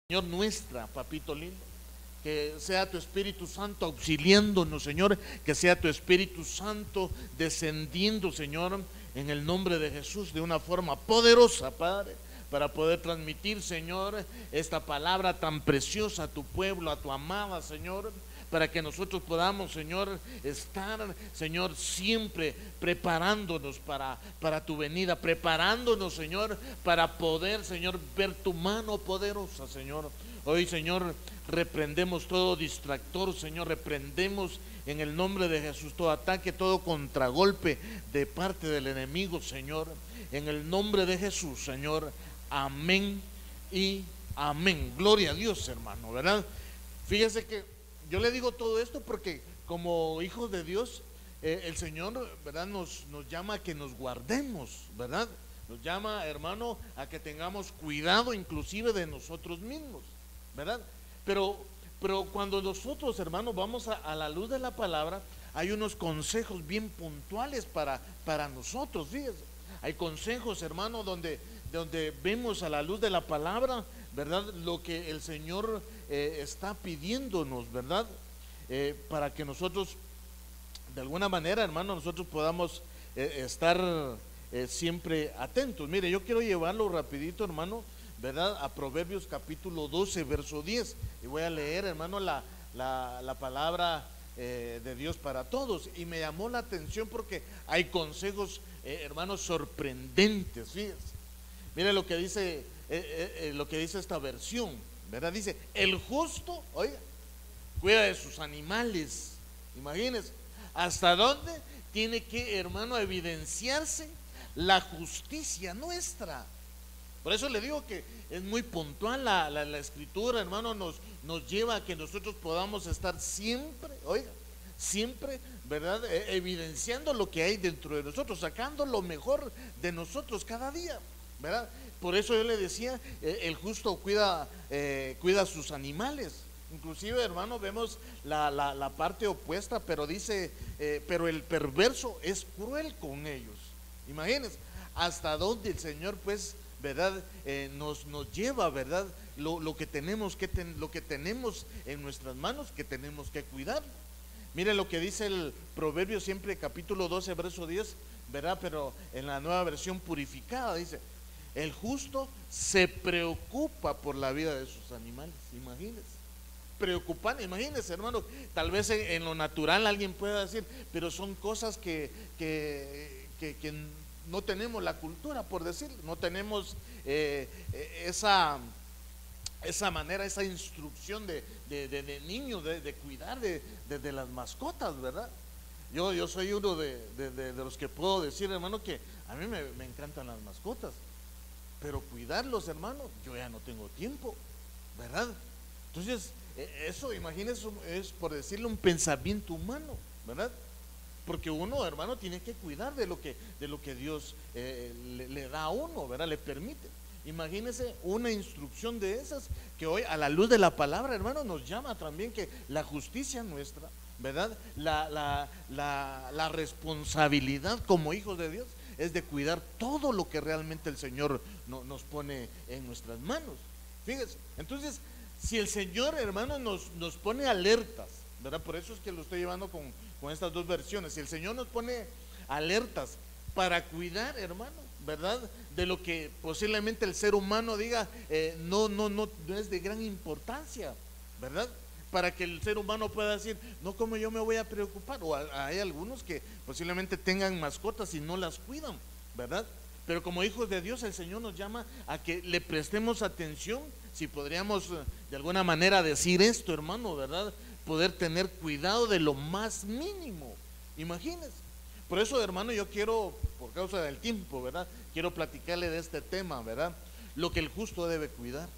Señor, nuestra, papito lindo. Que sea tu Espíritu Santo auxiliándonos, Señor. Que sea tu Espíritu Santo descendiendo, Señor, en el nombre de Jesús, de una forma poderosa, Padre, para poder transmitir, Señor, esta palabra tan preciosa a tu pueblo, a tu amada, Señor, para que nosotros podamos, Señor, estar, Señor, siempre preparándonos para tu venida, preparándonos, Señor, para poder, Señor, ver tu mano poderosa, Señor. Hoy, Señor, reprendemos todo distractor, Señor, reprendemos en el nombre de Jesús todo ataque, todo contragolpe de parte del enemigo, Señor, en el nombre de Jesús, Señor. Amén y amén. Gloria a Dios, hermano, ¿verdad? Fíjese que yo le digo todo esto porque como hijos de Dios, el Señor, ¿verdad? Nos llama a que nos guardemos, ¿verdad? Nos llama, hermano, a que tengamos cuidado inclusive de nosotros mismos, ¿verdad? Pero cuando nosotros, hermanos, vamos a la luz de la palabra, hay unos consejos bien puntuales para nosotros, fíjense. Hay consejos, hermano, donde vemos a la luz de la palabra, ¿verdad? Lo que el Señor está pidiéndonos, ¿verdad? Para que nosotros, de alguna manera, hermano, nosotros podamos estar siempre atentos. Mire, yo quiero llevarlo rapidito, hermano, ¿verdad? A Proverbios capítulo 12, verso 10. Y voy a leer, hermano, la palabra de Dios para todos. Y me llamó la atención porque hay consejos, hermanos, sorprendentes. Fíjense. Mire lo que dice esta versión, ¿verdad? Dice: el justo, oiga, cuida de sus animales. Imagínense, ¿hasta dónde tiene que, hermano, evidenciarse la justicia nuestra? Por eso le digo que es muy puntual la escritura, hermano, nos lleva a que nosotros podamos estar siempre, oiga, siempre, ¿verdad? Evidenciando lo que hay dentro de nosotros, sacando lo mejor de nosotros cada día, ¿verdad? Por eso yo le decía, el justo cuida sus animales. Inclusive, hermano, vemos la parte opuesta, pero dice, pero el perverso es cruel con ellos. Imagínense, hasta dónde el Señor, pues, ¿verdad? Nos lleva, ¿verdad? Lo que tenemos en nuestras manos, que tenemos que cuidar. Mire lo que dice el Proverbio, siempre capítulo 12, verso 10, ¿verdad? Pero en la nueva versión purificada dice: el justo se preocupa por la vida de sus animales. Imagínense, preocupante. Imagínense, hermano, tal vez en lo natural alguien pueda decir, pero son cosas que no tenemos la cultura, por decir, no tenemos esa manera, esa instrucción de niños, de cuidar de las mascotas, ¿verdad? Yo soy uno de los que puedo decir, hermano, que a mí me encantan las mascotas, pero cuidarlos, hermano, yo ya no tengo tiempo, ¿verdad? Entonces, eso, imagínense, es, por decirlo, un pensamiento humano, ¿verdad? Porque uno, hermano, tiene que cuidar de lo que Dios le da a uno, ¿verdad? Le permite. Imagínese una instrucción de esas que hoy, a la luz de la palabra, hermano, nos llama también que la justicia nuestra, ¿verdad? La responsabilidad como hijos de Dios es de cuidar todo lo que realmente el Señor nos pone en nuestras manos. Fíjese, entonces, si el Señor, hermano, nos pone alertas, ¿verdad? Por eso es que lo estoy llevando con estas dos versiones. Si el Señor nos pone alertas para cuidar, hermano, ¿verdad? De lo que posiblemente el ser humano diga, no es de gran importancia, ¿verdad? Para que el ser humano pueda decir, no, como yo me voy a preocupar. O hay algunos que posiblemente tengan mascotas y no las cuidan, ¿verdad? Pero como hijos de Dios, el Señor nos llama a que le prestemos atención. Si podríamos de alguna manera decir esto, hermano, ¿verdad? Poder tener cuidado de lo más mínimo. Imagínense. Por eso, hermano, yo quiero, por causa del tiempo, ¿verdad? Quiero platicarle de este tema, ¿verdad? Lo que el justo debe cuidar.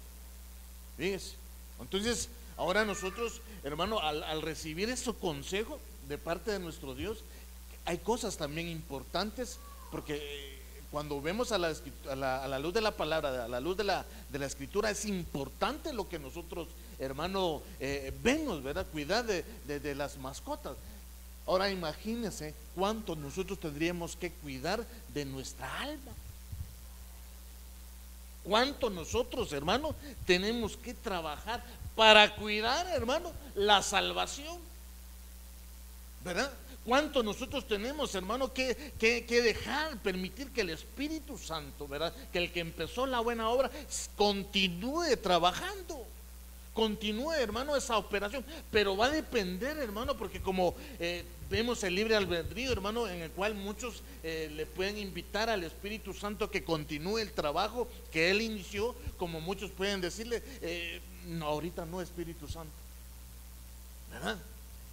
Fíjese. Entonces, ahora nosotros, hermano, al recibir esos consejos de parte de nuestro Dios, hay cosas también importantes, porque cuando vemos a la luz de la palabra, a la luz de la escritura, es importante lo que nosotros, hermano, vemos, ¿verdad? Cuidar de las mascotas. Ahora imagínense cuánto nosotros tendríamos que cuidar de nuestra alma. cuánto nosotros, hermano, tenemos que trabajar para cuidar, hermano, la salvación, ¿verdad? Cuánto nosotros tenemos, hermano, que dejar, permitir que el Espíritu Santo, ¿verdad?, que el que empezó la buena obra continúe trabajando. Continúe, hermano, esa operación, pero va a depender, hermano, porque como vemos el libre albedrío, hermano, en el cual muchos le pueden invitar al Espíritu Santo que continúe el trabajo que Él inició, como muchos pueden decirle, no, ahorita no, Espíritu Santo, ¿verdad?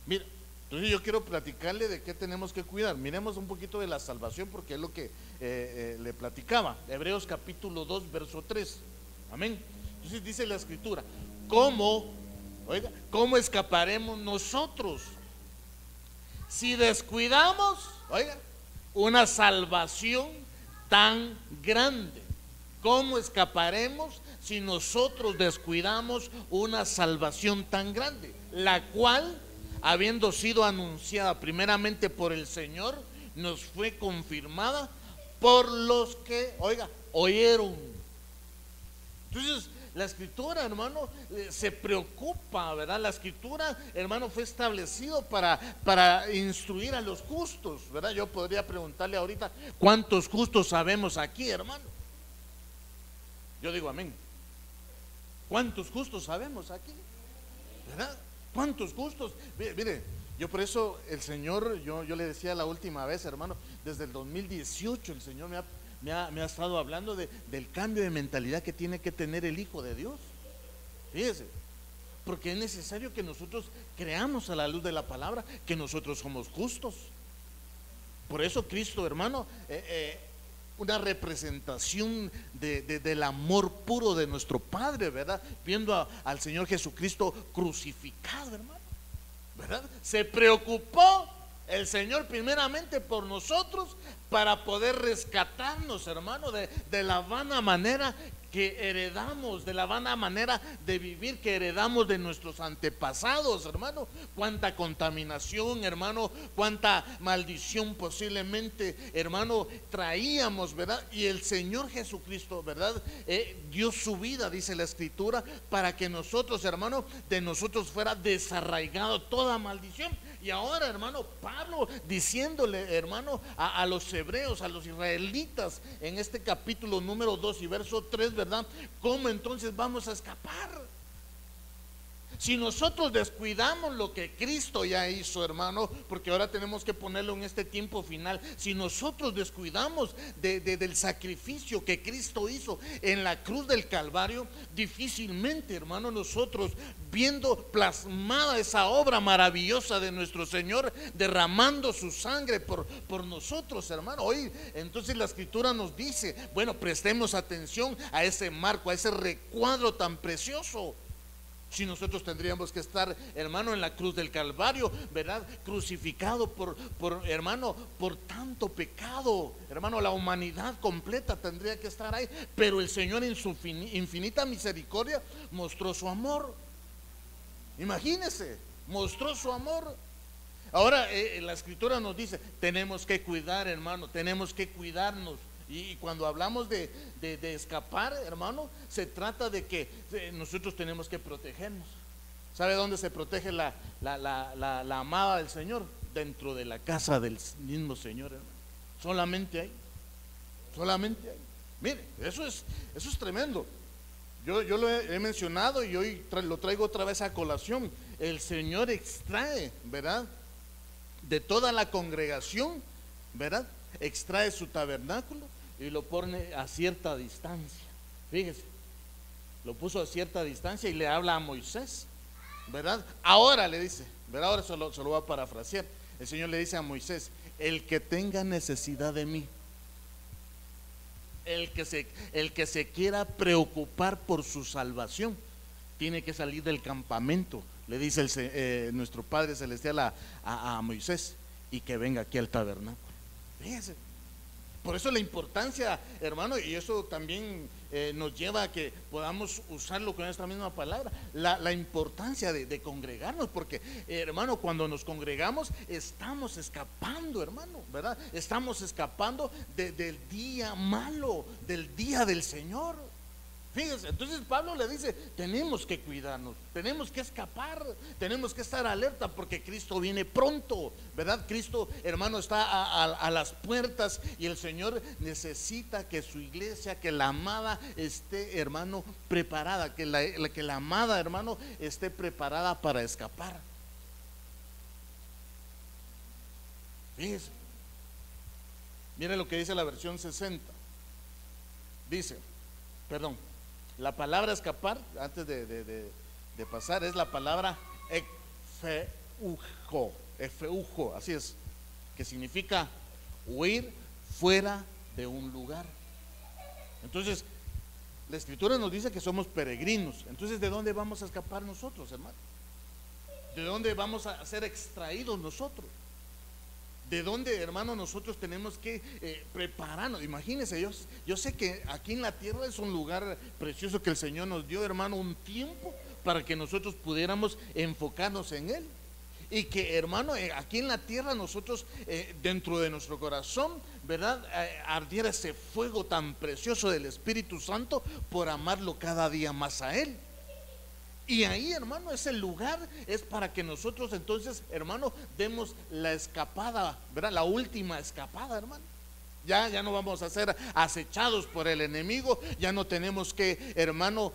Mira, entonces yo quiero platicarle de qué tenemos que cuidar. Miremos un poquito de la salvación, porque es lo que le platicaba. Hebreos capítulo 2, verso 3, amén. Entonces dice la Escritura: ¿cómo escaparemos nosotros si descuidamos, una salvación tan grande? ¿Cómo escaparemos si nosotros descuidamos una salvación tan grande, la cual, habiendo sido anunciada primeramente por el Señor, nos fue confirmada por los que, oyeron? Entonces, la Escritura, hermano, se preocupa, ¿verdad? La Escritura, hermano, fue establecido para instruir a los justos, ¿verdad? Yo podría preguntarle ahorita, ¿cuántos justos sabemos aquí, hermano? Yo digo amén. ¿Cuántos justos sabemos aquí? ¿Verdad? ¿Cuántos justos? Mire, yo por eso el Señor, yo le decía la última vez, hermano, desde el 2018 el Señor me ha estado hablando del cambio de mentalidad que tiene que tener el Hijo de Dios. Fíjese, porque es necesario que nosotros creamos a la luz de la palabra que nosotros somos justos. Por eso Cristo, hermano, una representación del amor puro de nuestro Padre, ¿verdad? Viendo al Señor Jesucristo crucificado, hermano, ¿verdad? Se preocupó el Señor primeramente por nosotros para poder rescatarnos, hermano, de la vana manera que heredamos, de la vana manera de vivir que heredamos de nuestros antepasados, hermano. Cuánta contaminación, hermano, cuánta maldición posiblemente, hermano, traíamos, ¿verdad? Y el Señor Jesucristo, ¿verdad?, dio su vida, dice la Escritura, para que nosotros, hermano, de nosotros fuera desarraigado toda maldición. Y ahora, hermano, Pablo diciéndole, hermano, a los hebreos, a los israelitas, en este capítulo número 2 y verso 3, ¿verdad? ¿Cómo entonces vamos a escapar? Si nosotros descuidamos lo que Cristo ya hizo, hermano, porque ahora tenemos que ponerlo en este tiempo final. Si nosotros descuidamos del sacrificio que Cristo hizo en la cruz del Calvario, difícilmente, hermano, nosotros, viendo plasmada esa obra maravillosa de nuestro Señor, derramando su sangre por nosotros, hermano, hoy entonces la Escritura nos dice, bueno, prestemos atención a ese marco, a ese recuadro tan precioso. Si nosotros tendríamos que estar, hermano, en la cruz del Calvario, ¿verdad? Crucificado por hermano, por tanto pecado, hermano, la humanidad completa tendría que estar ahí. Pero el Señor, en su infinita misericordia, mostró su amor. Imagínese, mostró su amor. Ahora la Escritura nos dice, tenemos que cuidar, hermano, tenemos que cuidarnos. Y cuando hablamos de escapar, hermano, se trata de que nosotros tenemos que protegernos. ¿Sabe dónde se protege la amada del Señor? Dentro de la casa del mismo Señor, hermano. Solamente ahí. Solamente ahí. Mire, eso es tremendo. Yo lo he mencionado y hoy lo traigo otra vez a colación. El Señor extrae, ¿verdad?, de toda la congregación, ¿verdad?, extrae su tabernáculo y lo pone a cierta distancia. Fíjese, lo puso a cierta distancia y le habla a Moisés, ¿verdad? Ahora le dice, ¿verdad? Ahora se lo voy a parafrasear. El Señor le dice a Moisés: el que tenga necesidad de mí, el que se quiera preocupar por su salvación, tiene que salir del campamento, le dice nuestro Padre Celestial a Moisés, y que venga aquí al tabernáculo. Fíjense, por eso la importancia, hermano, y eso también nos lleva a que podamos usarlo con esta misma palabra, la importancia de congregarnos, porque hermano, cuando nos congregamos estamos escapando, hermano, ¿verdad? Estamos escapando del día malo, del día del Señor. Fíjense, entonces Pablo le dice, tenemos que cuidarnos, tenemos que escapar, tenemos que estar alerta porque Cristo viene pronto, ¿verdad? Cristo, hermano, está a las puertas y el Señor necesita que su iglesia, que la amada esté, hermano, preparada, que la amada, hermano, esté preparada para escapar. Fíjense, mire lo que dice la versión 60. Dice, perdón, la palabra escapar, antes de pasar, es la palabra efeujo, así es, que significa huir fuera de un lugar. Entonces, la Escritura nos dice que somos peregrinos. Entonces, ¿de dónde vamos a escapar nosotros, hermano? ¿De dónde vamos a ser extraídos nosotros? ¿De dónde, hermano, nosotros tenemos que prepararnos? Imagínense, yo sé que aquí en la tierra es un lugar precioso que el Señor nos dio, hermano, un tiempo para que nosotros pudiéramos enfocarnos en Él. Y que, hermano, aquí en la tierra nosotros, dentro de nuestro corazón, ¿verdad? Ardiera ese fuego tan precioso del Espíritu Santo por amarlo cada día más a Él. Y ahí, hermano, ese lugar es para que nosotros entonces, hermano, demos la escapada, ¿verdad? La última escapada, hermano. Ya no vamos a ser acechados por el enemigo, ya no tenemos que, hermano,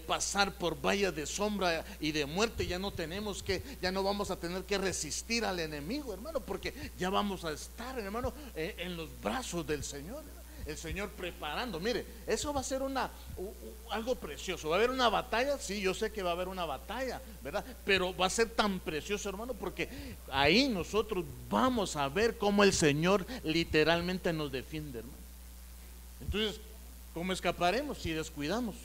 pasar por valles de sombra y de muerte, ya no vamos a tener que resistir al enemigo, hermano, porque ya vamos a estar, hermano, en los brazos del Señor, ¿verdad? El Señor preparando, mire, eso va a ser algo precioso. Va a haber una batalla, sí, yo sé que va a haber una batalla, ¿verdad? Pero va a ser tan precioso, hermano, porque ahí nosotros vamos a ver cómo el Señor literalmente nos defiende, hermano. Entonces, ¿cómo escaparemos si descuidamos?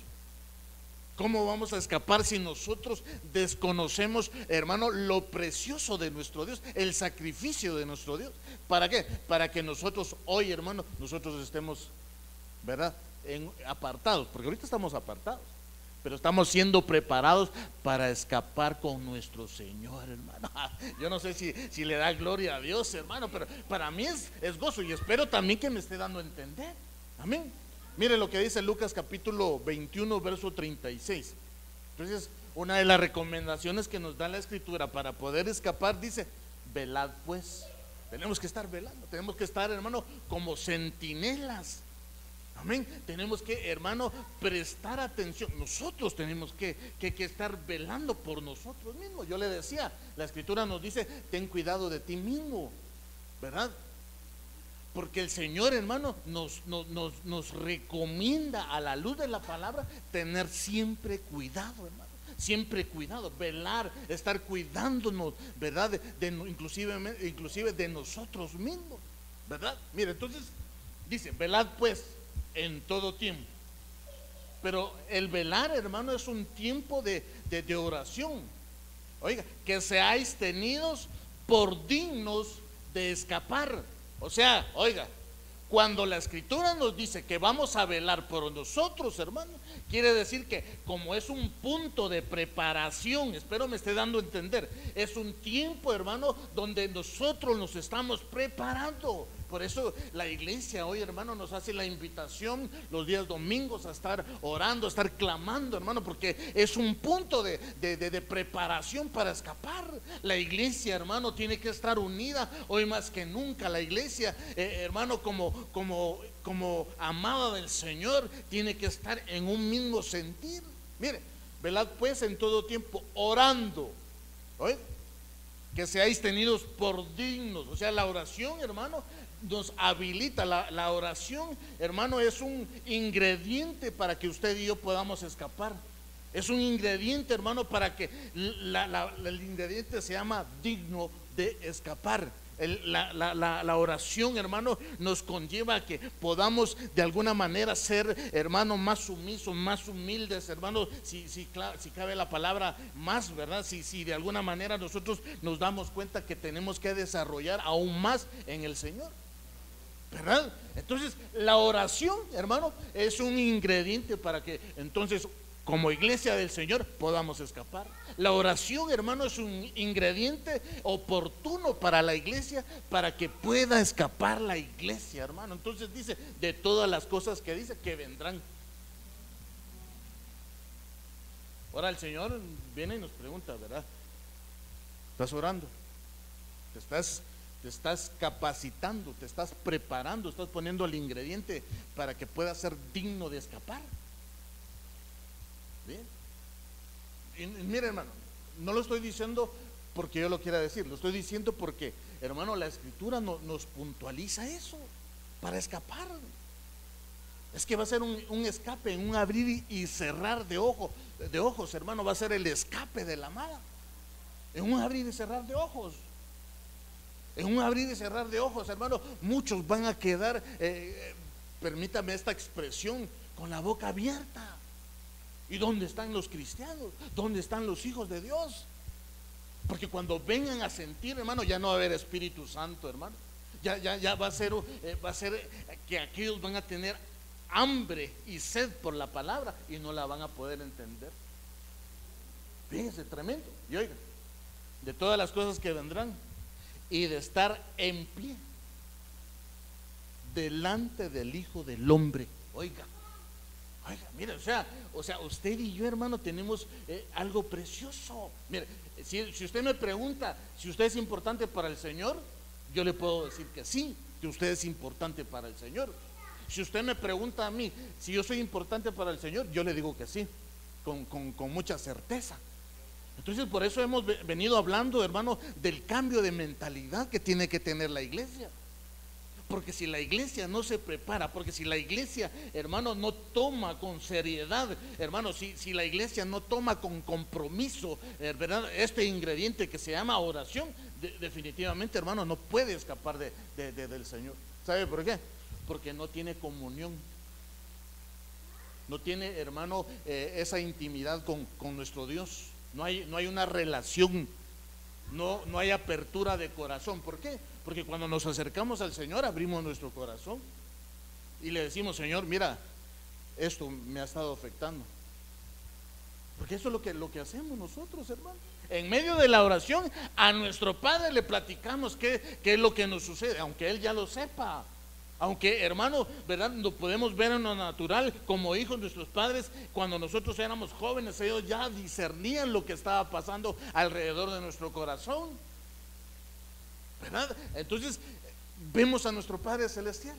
¿Cómo vamos a escapar si nosotros desconocemos, hermano, lo precioso de nuestro Dios, el sacrificio de nuestro Dios? ¿Para qué? Para que nosotros hoy, hermano, nosotros estemos, ¿verdad? Apartados, porque ahorita estamos apartados, pero estamos siendo preparados para escapar con nuestro Señor, hermano. Yo no sé si le da gloria a Dios, hermano, pero para mí es gozo y espero también que me esté dando a entender. Amén. Mire lo que dice Lucas capítulo 21 verso 36. Entonces, una de las recomendaciones que nos da la Escritura para poder escapar dice, velad pues. Tenemos que estar velando, tenemos que estar, hermano, como centinelas. Amén. Tenemos que, hermano, prestar atención. Nosotros tenemos que estar velando por nosotros mismos. Yo le decía, la Escritura nos dice, ten cuidado de ti mismo, ¿verdad? Porque el Señor, hermano, nos recomienda a la luz de la palabra tener siempre cuidado, hermano. Siempre cuidado, velar, estar cuidándonos, ¿verdad? Inclusive de nosotros mismos, ¿verdad? Mire, entonces dice, velad pues en todo tiempo. Pero el velar, hermano, es un tiempo de oración. Oiga, que seáis tenidos por dignos de escapar. O sea, oiga, cuando la Escritura nos dice que vamos a velar por nosotros, hermano, quiere decir que como es un punto de preparación, espero me esté dando a entender, es un tiempo, hermano, donde nosotros nos estamos preparando. Por eso la iglesia hoy, hermano, nos hace la invitación los días domingos a estar orando, a estar clamando, hermano, porque es un punto de preparación para escapar. La iglesia, hermano, tiene que estar unida hoy más que nunca. La iglesia, hermano, como amada del Señor, tiene que estar en un mismo sentir. Mire, velad pues en todo tiempo orando, ¿oye? Que seáis tenidos por dignos. O sea, la oración, hermano, nos habilita. La oración, hermano, es un ingrediente para que usted y yo podamos escapar. Es un ingrediente, hermano, para que el ingrediente se llama digno de escapar. La oración, hermano, nos conlleva a que podamos de alguna manera ser, hermano, más sumisos, más humildes, hermano, si cabe la palabra más, ¿verdad? Si de alguna manera nosotros nos damos cuenta que tenemos que desarrollar aún más en el Señor, ¿verdad? Entonces la oración, hermano, es un ingrediente para que entonces como iglesia del Señor podamos escapar. La oración, hermano, es un ingrediente oportuno para la iglesia, para que pueda escapar la iglesia, hermano. Entonces dice, de todas las cosas que dice, que vendrán. Ahora el Señor viene y nos pregunta, ¿verdad? ¿Estás orando? Te estás capacitando, te estás preparando, estás poniendo el ingrediente para que puedas ser digno de escapar. Bien. Y mire, hermano, no lo estoy diciendo porque yo lo quiera decir, lo estoy diciendo porque, hermano, la Escritura nos puntualiza eso, para escapar. Es que va a ser un escape, en un abrir y cerrar de ojos, hermano, va a ser el escape de la amada. En un abrir y cerrar de ojos. En un abrir y cerrar de ojos, hermano, muchos van a quedar, permítame esta expresión, con la boca abierta. ¿Y dónde están los cristianos? ¿Dónde están los hijos de Dios? Porque cuando vengan a sentir, hermano, ya no va a haber Espíritu Santo, hermano. Ya va a ser que aquellos van a tener hambre y sed por la palabra y no la van a poder entender. Fíjense, tremendo. Y oigan, de todas las cosas que vendrán, y de estar en pie delante del Hijo del Hombre. Oiga, mire, o sea, usted y yo, hermano, tenemos algo precioso. Mire, si usted me pregunta si usted es importante para el Señor, yo le puedo decir que sí, que usted es importante para el Señor. Si usted me pregunta a mí si yo soy importante para el Señor, yo le digo que sí, con mucha certeza. Entonces, por eso hemos venido hablando, hermano, del cambio de mentalidad que tiene que tener la iglesia. Porque si la iglesia no se prepara, porque si la iglesia, hermano, no toma con seriedad, hermano, si la iglesia no toma con compromiso, ¿verdad?, este ingrediente que se llama oración, definitivamente, hermano, no puede escapar del Señor. ¿Sabe por qué? Porque no tiene comunión. No tiene, hermano, esa intimidad con nuestro Dios. No hay una relación, no hay apertura de corazón. ¿Por qué? Porque cuando nos acercamos al Señor, abrimos nuestro corazón y le decimos: Señor, mira, esto me ha estado afectando. Porque eso es lo que hacemos nosotros, hermano. En medio de la oración, a nuestro Padre le platicamos qué es lo que nos sucede, aunque Él ya lo sepa. Aunque, hermano, ¿verdad?, lo podemos ver en lo natural como hijos de nuestros padres. Cuando nosotros éramos jóvenes, ellos ya discernían lo que estaba pasando alrededor de nuestro corazón, ¿verdad? Entonces vemos a nuestro Padre Celestial.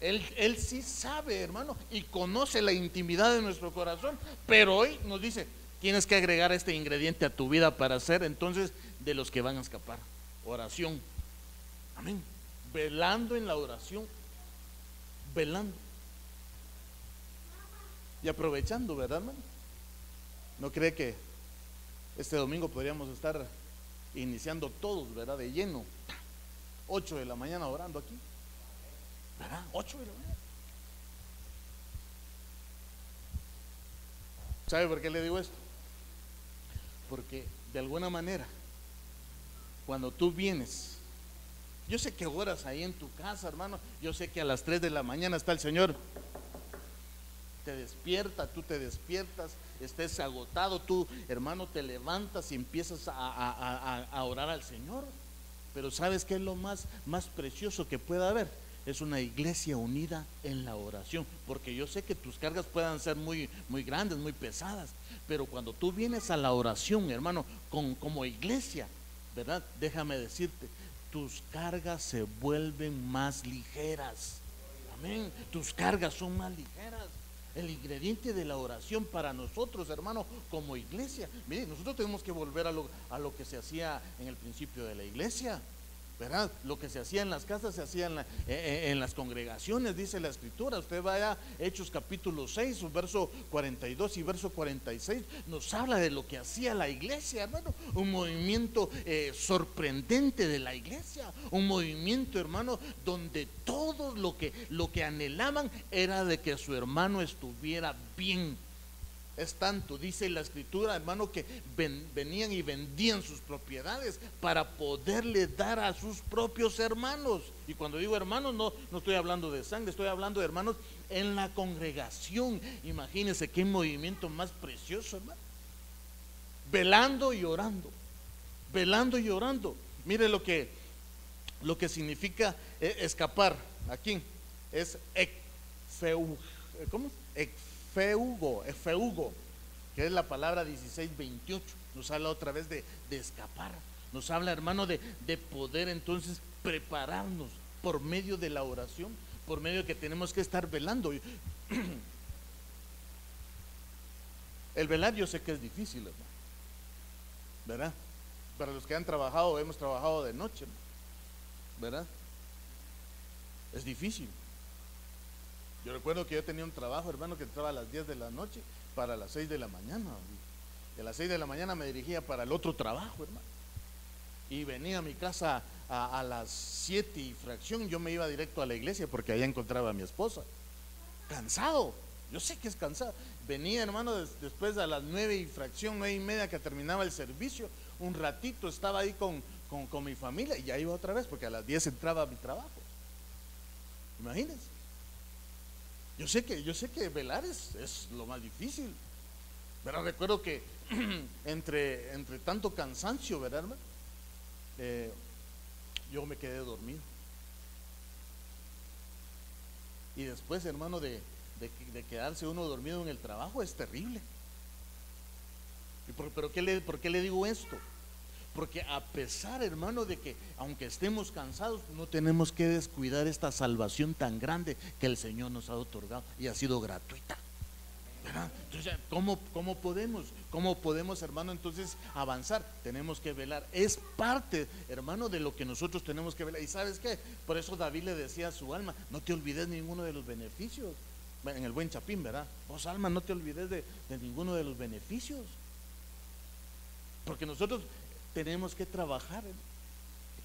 Él sí sabe, hermano, y conoce la intimidad de nuestro corazón. Pero hoy nos dice: tienes que agregar este ingrediente a tu vida para ser entonces de los que van a escapar. Oración. Amén. Velando en la oración. Velando y aprovechando, ¿verdad, hermano? ¿No cree que este domingo podríamos estar iniciando todos, ¿verdad?, de lleno, 8 de la mañana orando aquí, ¿verdad? 8 de la mañana. ¿Sabe por qué le digo esto? Porque de alguna manera, cuando tú vienes, yo sé que oras ahí en tu casa, hermano. Yo sé que a las 3 de la mañana está el Señor. Te despierta, tú te despiertas, estés agotado, tú, hermano, te levantas y empiezas a orar al Señor. Pero ¿sabes qué es lo más precioso que pueda haber? Es una iglesia unida en la oración. Porque yo sé que tus cargas puedan ser muy grandes, muy pesadas. Pero cuando tú vienes a la oración, hermano, como iglesia, ¿verdad? Déjame decirte, tus cargas se vuelven más ligeras. Amén. Tus cargas son más ligeras. El ingrediente de la oración para nosotros, hermano, como iglesia. Miren, nosotros tenemos que volver a lo que se hacía en el principio de la iglesia, ¿verdad? Lo que se hacía en las casas se hacía en las congregaciones, dice la Escritura. Usted vaya a Hechos capítulo 6, verso 42 y verso 46, nos habla de lo que hacía la iglesia, hermano. Un movimiento sorprendente de la iglesia, un movimiento, hermano, donde todos lo que anhelaban era de que su hermano estuviera bien. Es tanto, dice la Escritura, hermano, que venían y vendían sus propiedades para poderle dar a sus propios hermanos. Y cuando digo hermanos, no estoy hablando de sangre, estoy hablando de hermanos en la congregación. Imagínense qué movimiento más precioso, hermano. Velando y orando, velando y orando. Mire lo que significa escapar. Aquí es ¿cómo? Efeugo. que es la palabra 16:28. Nos habla otra vez de escapar. Nos habla, hermano, de poder entonces prepararnos por medio de la oración, por medio de que tenemos que estar velando. El velar yo sé que es difícil, hermano, ¿verdad? Para los que han trabajado, hemos trabajado de noche, ¿verdad? Es difícil. Yo recuerdo que yo tenía un trabajo, hermano, que entraba a las 10 de la noche para las 6 de la mañana. Y a las 6 de la mañana me dirigía para el otro trabajo, hermano. Y venía a mi casa a las 7 y fracción. Yo me iba directo a la iglesia porque allá encontraba a mi esposa. Cansado, yo sé que es cansado. Venía, hermano, después a las 9 y fracción, 9 y media que terminaba el servicio. Un ratito estaba ahí con mi familia y ya iba otra vez porque a las 10 entraba a mi trabajo. Imagínense. Yo sé que velar es lo más difícil. Pero recuerdo que entre tanto cansancio, ¿verdad, hermano? Yo me quedé dormido. Y después, hermano, de quedarse uno dormido en el trabajo es terrible. ¿Pero por qué le digo esto? Porque a pesar, hermano, de que aunque estemos cansados, no tenemos que descuidar esta salvación tan grande que el Señor nos ha otorgado y ha sido gratuita, ¿verdad? Entonces, ¿cómo podemos, hermano, entonces avanzar? Tenemos que velar. Es parte, hermano, de lo que nosotros tenemos que velar. ¿Y sabes qué? Por eso David le decía a su alma: no te olvides ninguno de los beneficios. En el buen Chapín, ¿verdad? Vos, alma, no te olvides de ninguno de los beneficios. Porque nosotros tenemos que trabajar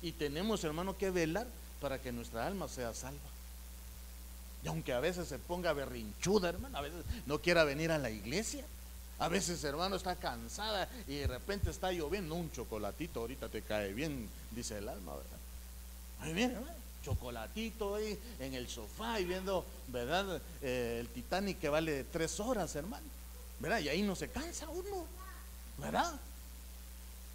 y tenemos, hermano, que velar para que nuestra alma sea salva. Y aunque a veces se ponga berrinchuda, hermano, a veces no quiera venir a la iglesia, a veces, hermano, está cansada y de repente está lloviendo, un chocolatito ahorita te cae bien, dice el alma, ¿verdad? Muy bien, hermano, chocolatito ahí en el sofá y viendo, ¿verdad? El Titanic que vale 3 horas, hermano, ¿verdad? Y ahí no se cansa uno, ¿verdad?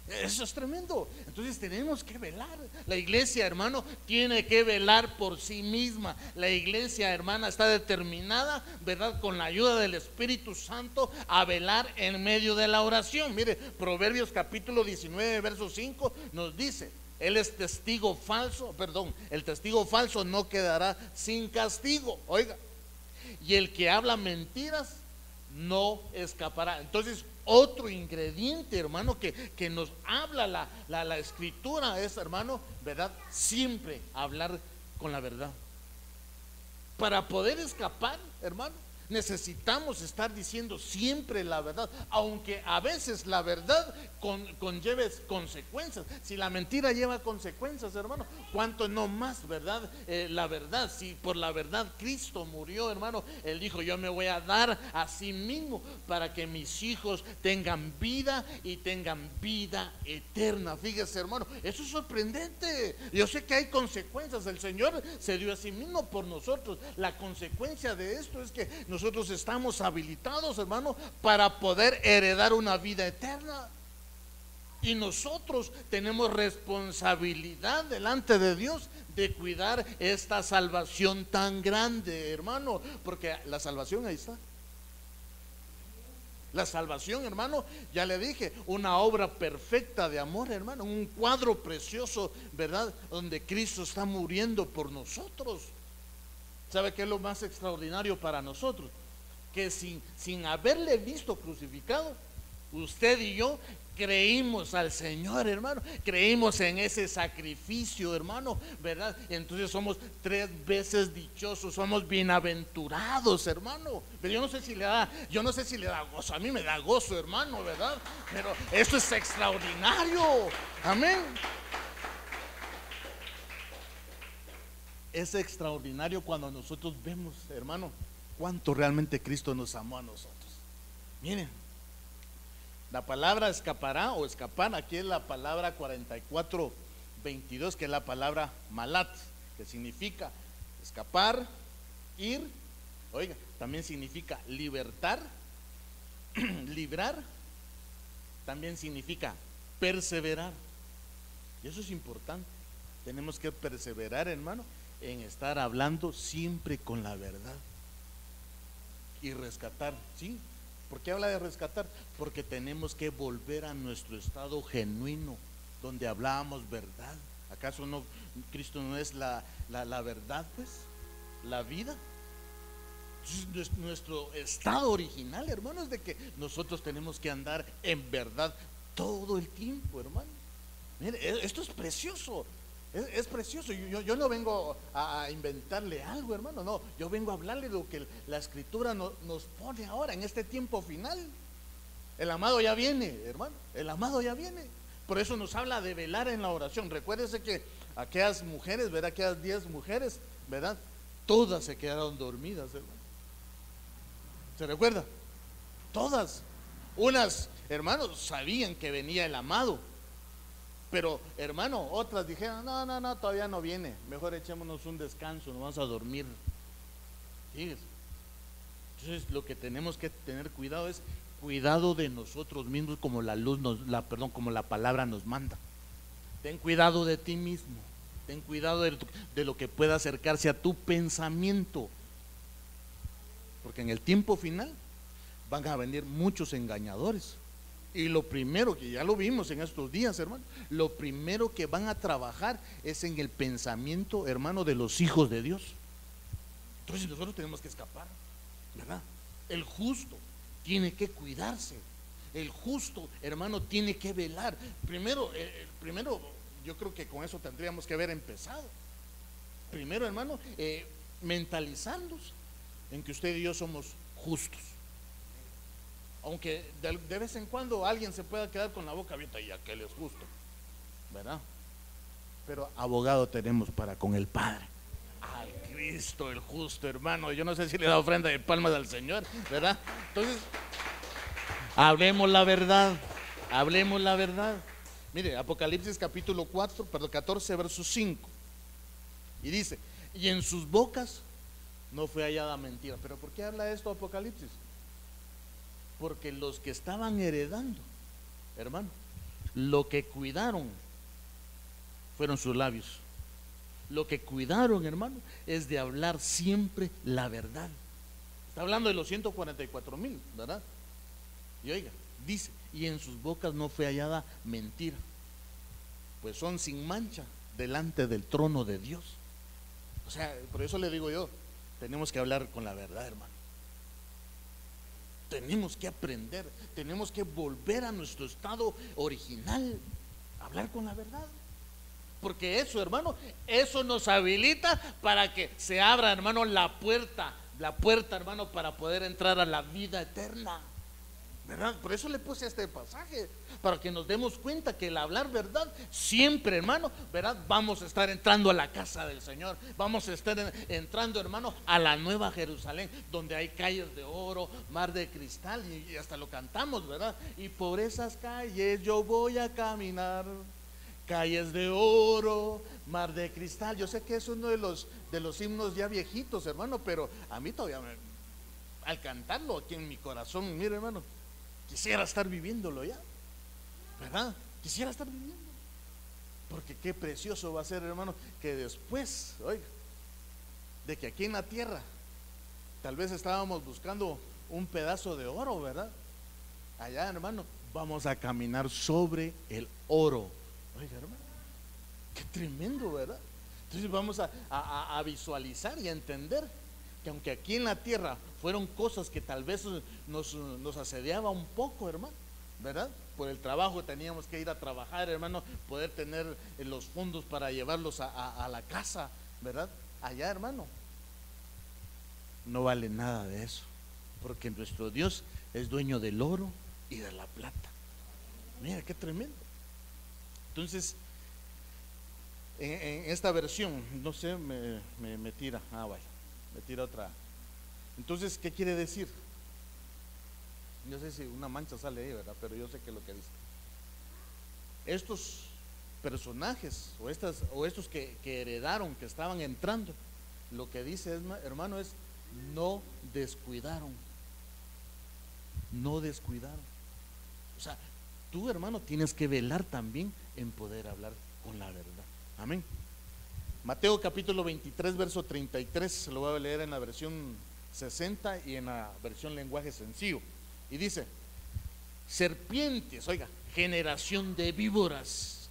Eso es tremendo. Entonces tenemos que velar. La iglesia, hermano, tiene que velar por sí misma. La iglesia, hermana, está determinada, ¿verdad?, con la ayuda del Espíritu Santo, a velar en medio de la oración. Mire, Proverbios capítulo 19, verso 5 nos dice: Él es testigo falso, el testigo falso no quedará sin castigo. Oiga, y el que habla mentiras no escapará. Entonces, otro ingrediente, hermano, que nos habla la escritura es, hermano, ¿verdad?, siempre hablar con la verdad. Para poder escapar, hermano, necesitamos estar diciendo siempre la verdad, aunque a veces la verdad conlleve consecuencias. Si la mentira lleva consecuencias, hermano, cuánto no más, ¿verdad? La verdad. Si por la verdad Cristo murió, hermano, Él dijo: yo me voy a dar a sí mismo para que mis hijos tengan vida y tengan vida eterna. Fíjese, hermano, eso es sorprendente. Yo sé que hay consecuencias. El Señor se dio a sí mismo por nosotros. La consecuencia de esto es que nosotros estamos habilitados, hermano, para poder heredar una vida eterna. Y nosotros tenemos responsabilidad delante de Dios de cuidar esta salvación tan grande, hermano, porque la salvación ahí está. La salvación, hermano, ya le dije, una obra perfecta de amor, hermano, un cuadro precioso, ¿verdad?, donde Cristo está muriendo por nosotros. ¿Sabe qué es lo más extraordinario para nosotros? Que sin haberle visto crucificado, usted y yo creímos al Señor, hermano, creímos en ese sacrificio, hermano, ¿verdad? Entonces somos 3 veces dichosos, somos bienaventurados, hermano. Pero yo no sé si le da gozo. A mí me da gozo, hermano, ¿verdad? Pero esto es extraordinario. Amén. Es extraordinario cuando nosotros vemos, hermano, cuánto realmente Cristo nos amó a nosotros. Miren, la palabra escapará o escapar, aquí es la palabra 44:22, que es la palabra malat, que significa escapar, ir. Oiga, también significa libertar, librar, también significa perseverar. Y eso es importante. Tenemos que perseverar, hermano, en estar hablando siempre con la verdad y rescatar, sí, ¿Por qué habla de rescatar? Porque tenemos que volver a nuestro estado genuino, donde hablábamos verdad. ¿Acaso no, Cristo no es la verdad, pues? La vida. Entonces, nuestro estado original, hermano, es de que nosotros tenemos que andar en verdad todo el tiempo, hermano. Mire, esto es precioso. Es precioso. Yo no vengo a inventarle algo, hermano. No, yo vengo a hablarle lo que la Escritura nos pone ahora en este tiempo final. El amado ya viene, hermano. El amado ya viene. Por eso nos habla de velar en la oración. Recuérdese que aquellas mujeres, ¿verdad? Aquellas 10 mujeres, ¿verdad? Todas se quedaron dormidas, hermano. ¿Se recuerda? Todas. Unas, hermanos, sabían que venía el amado. Pero, hermano, otras dijeron, no, todavía no viene. Mejor echémonos un descanso, nos vamos a dormir. Fíjese. Entonces, lo que tenemos que tener cuidado es cuidado de nosotros mismos, como la luz como la palabra nos manda. Ten cuidado de ti mismo. Ten cuidado de lo que pueda acercarse a tu pensamiento. Porque en el tiempo final van a venir muchos engañadores. Y lo primero, que ya lo vimos en estos días, hermano, lo primero que van a trabajar es en el pensamiento, hermano, de los hijos de Dios. Entonces nosotros tenemos que escapar, ¿verdad? El justo tiene que cuidarse. El justo, hermano, tiene que velar. Primero, yo creo que con eso tendríamos que haber empezado. Primero, hermano, mentalizarnos en que usted y yo somos justos. Aunque de vez en cuando alguien se pueda quedar con la boca abierta y aquel es justo, ¿verdad? Pero abogado tenemos para con el Padre, al Cristo el justo, hermano. Yo no sé si le da ofrenda de palmas al Señor, ¿verdad? Entonces, hablemos la verdad, hablemos la verdad. Mire, Apocalipsis capítulo 14, verso 5. Y dice, y en sus bocas no fue hallada mentira. ¿Pero por qué habla esto Apocalipsis? Porque los que estaban heredando, hermano, lo que cuidaron fueron sus labios. Lo que cuidaron, hermano, es de hablar siempre la verdad. Está hablando de los 144,000, ¿verdad? Y oiga, dice, y en sus bocas no fue hallada mentira, pues son sin mancha delante del trono de Dios. O sea, por eso le digo yo, tenemos que hablar con la verdad, hermano. Tenemos que aprender, tenemos que volver a nuestro estado original, hablar con la verdad. Porque eso, hermano, eso nos habilita para que se abra, hermano, la puerta, hermano, para poder entrar a la vida eterna, ¿verdad? Por eso le puse este pasaje, para que nos demos cuenta que el hablar verdad siempre, hermano, ¿verdad? Vamos a estar entrando a la casa del Señor, vamos a estar entrando, hermano, a la nueva Jerusalén, donde hay calles de oro, mar de cristal, y hasta lo cantamos, ¿verdad? Y por esas calles yo voy a caminar, calles de oro, mar de cristal. Yo sé que es uno de los himnos ya viejitos, hermano, pero a mí todavía al cantarlo aquí en mi corazón, mire, hermano, quisiera estar viviéndolo ya, ¿verdad? Quisiera estar viviendo. Porque qué precioso va a ser, hermano, que después, oiga, de que aquí en la tierra tal vez estábamos buscando un pedazo de oro, ¿verdad? Allá, hermano, vamos a caminar sobre el oro. Oiga, hermano, qué tremendo, ¿verdad? Entonces vamos a visualizar y a entender que aunque aquí en la tierra fueron cosas que tal vez nos asediaba un poco, hermano, ¿verdad? Por el trabajo teníamos que ir a trabajar, hermano, poder tener los fondos para llevarlos a la casa, ¿verdad? Allá, hermano, no vale nada de eso, porque nuestro Dios es dueño del oro y de la plata. Mira qué tremendo. Entonces, en esta versión, no sé, me tira, vaya, me tira otra. Entonces, ¿qué quiere decir? No sé si una mancha sale ahí, ¿verdad? Pero yo sé que es lo que dice. Estos personajes o estos que heredaron, que estaban entrando, lo que dice, hermano, es no descuidaron. No descuidaron. O sea, tú, hermano, tienes que velar también en poder hablar con la verdad. Amén. Mateo capítulo 23, verso 33, se lo voy a leer en la versión 60 y en la versión lenguaje sencillo. Y dice, serpientes, oiga, generación de víboras,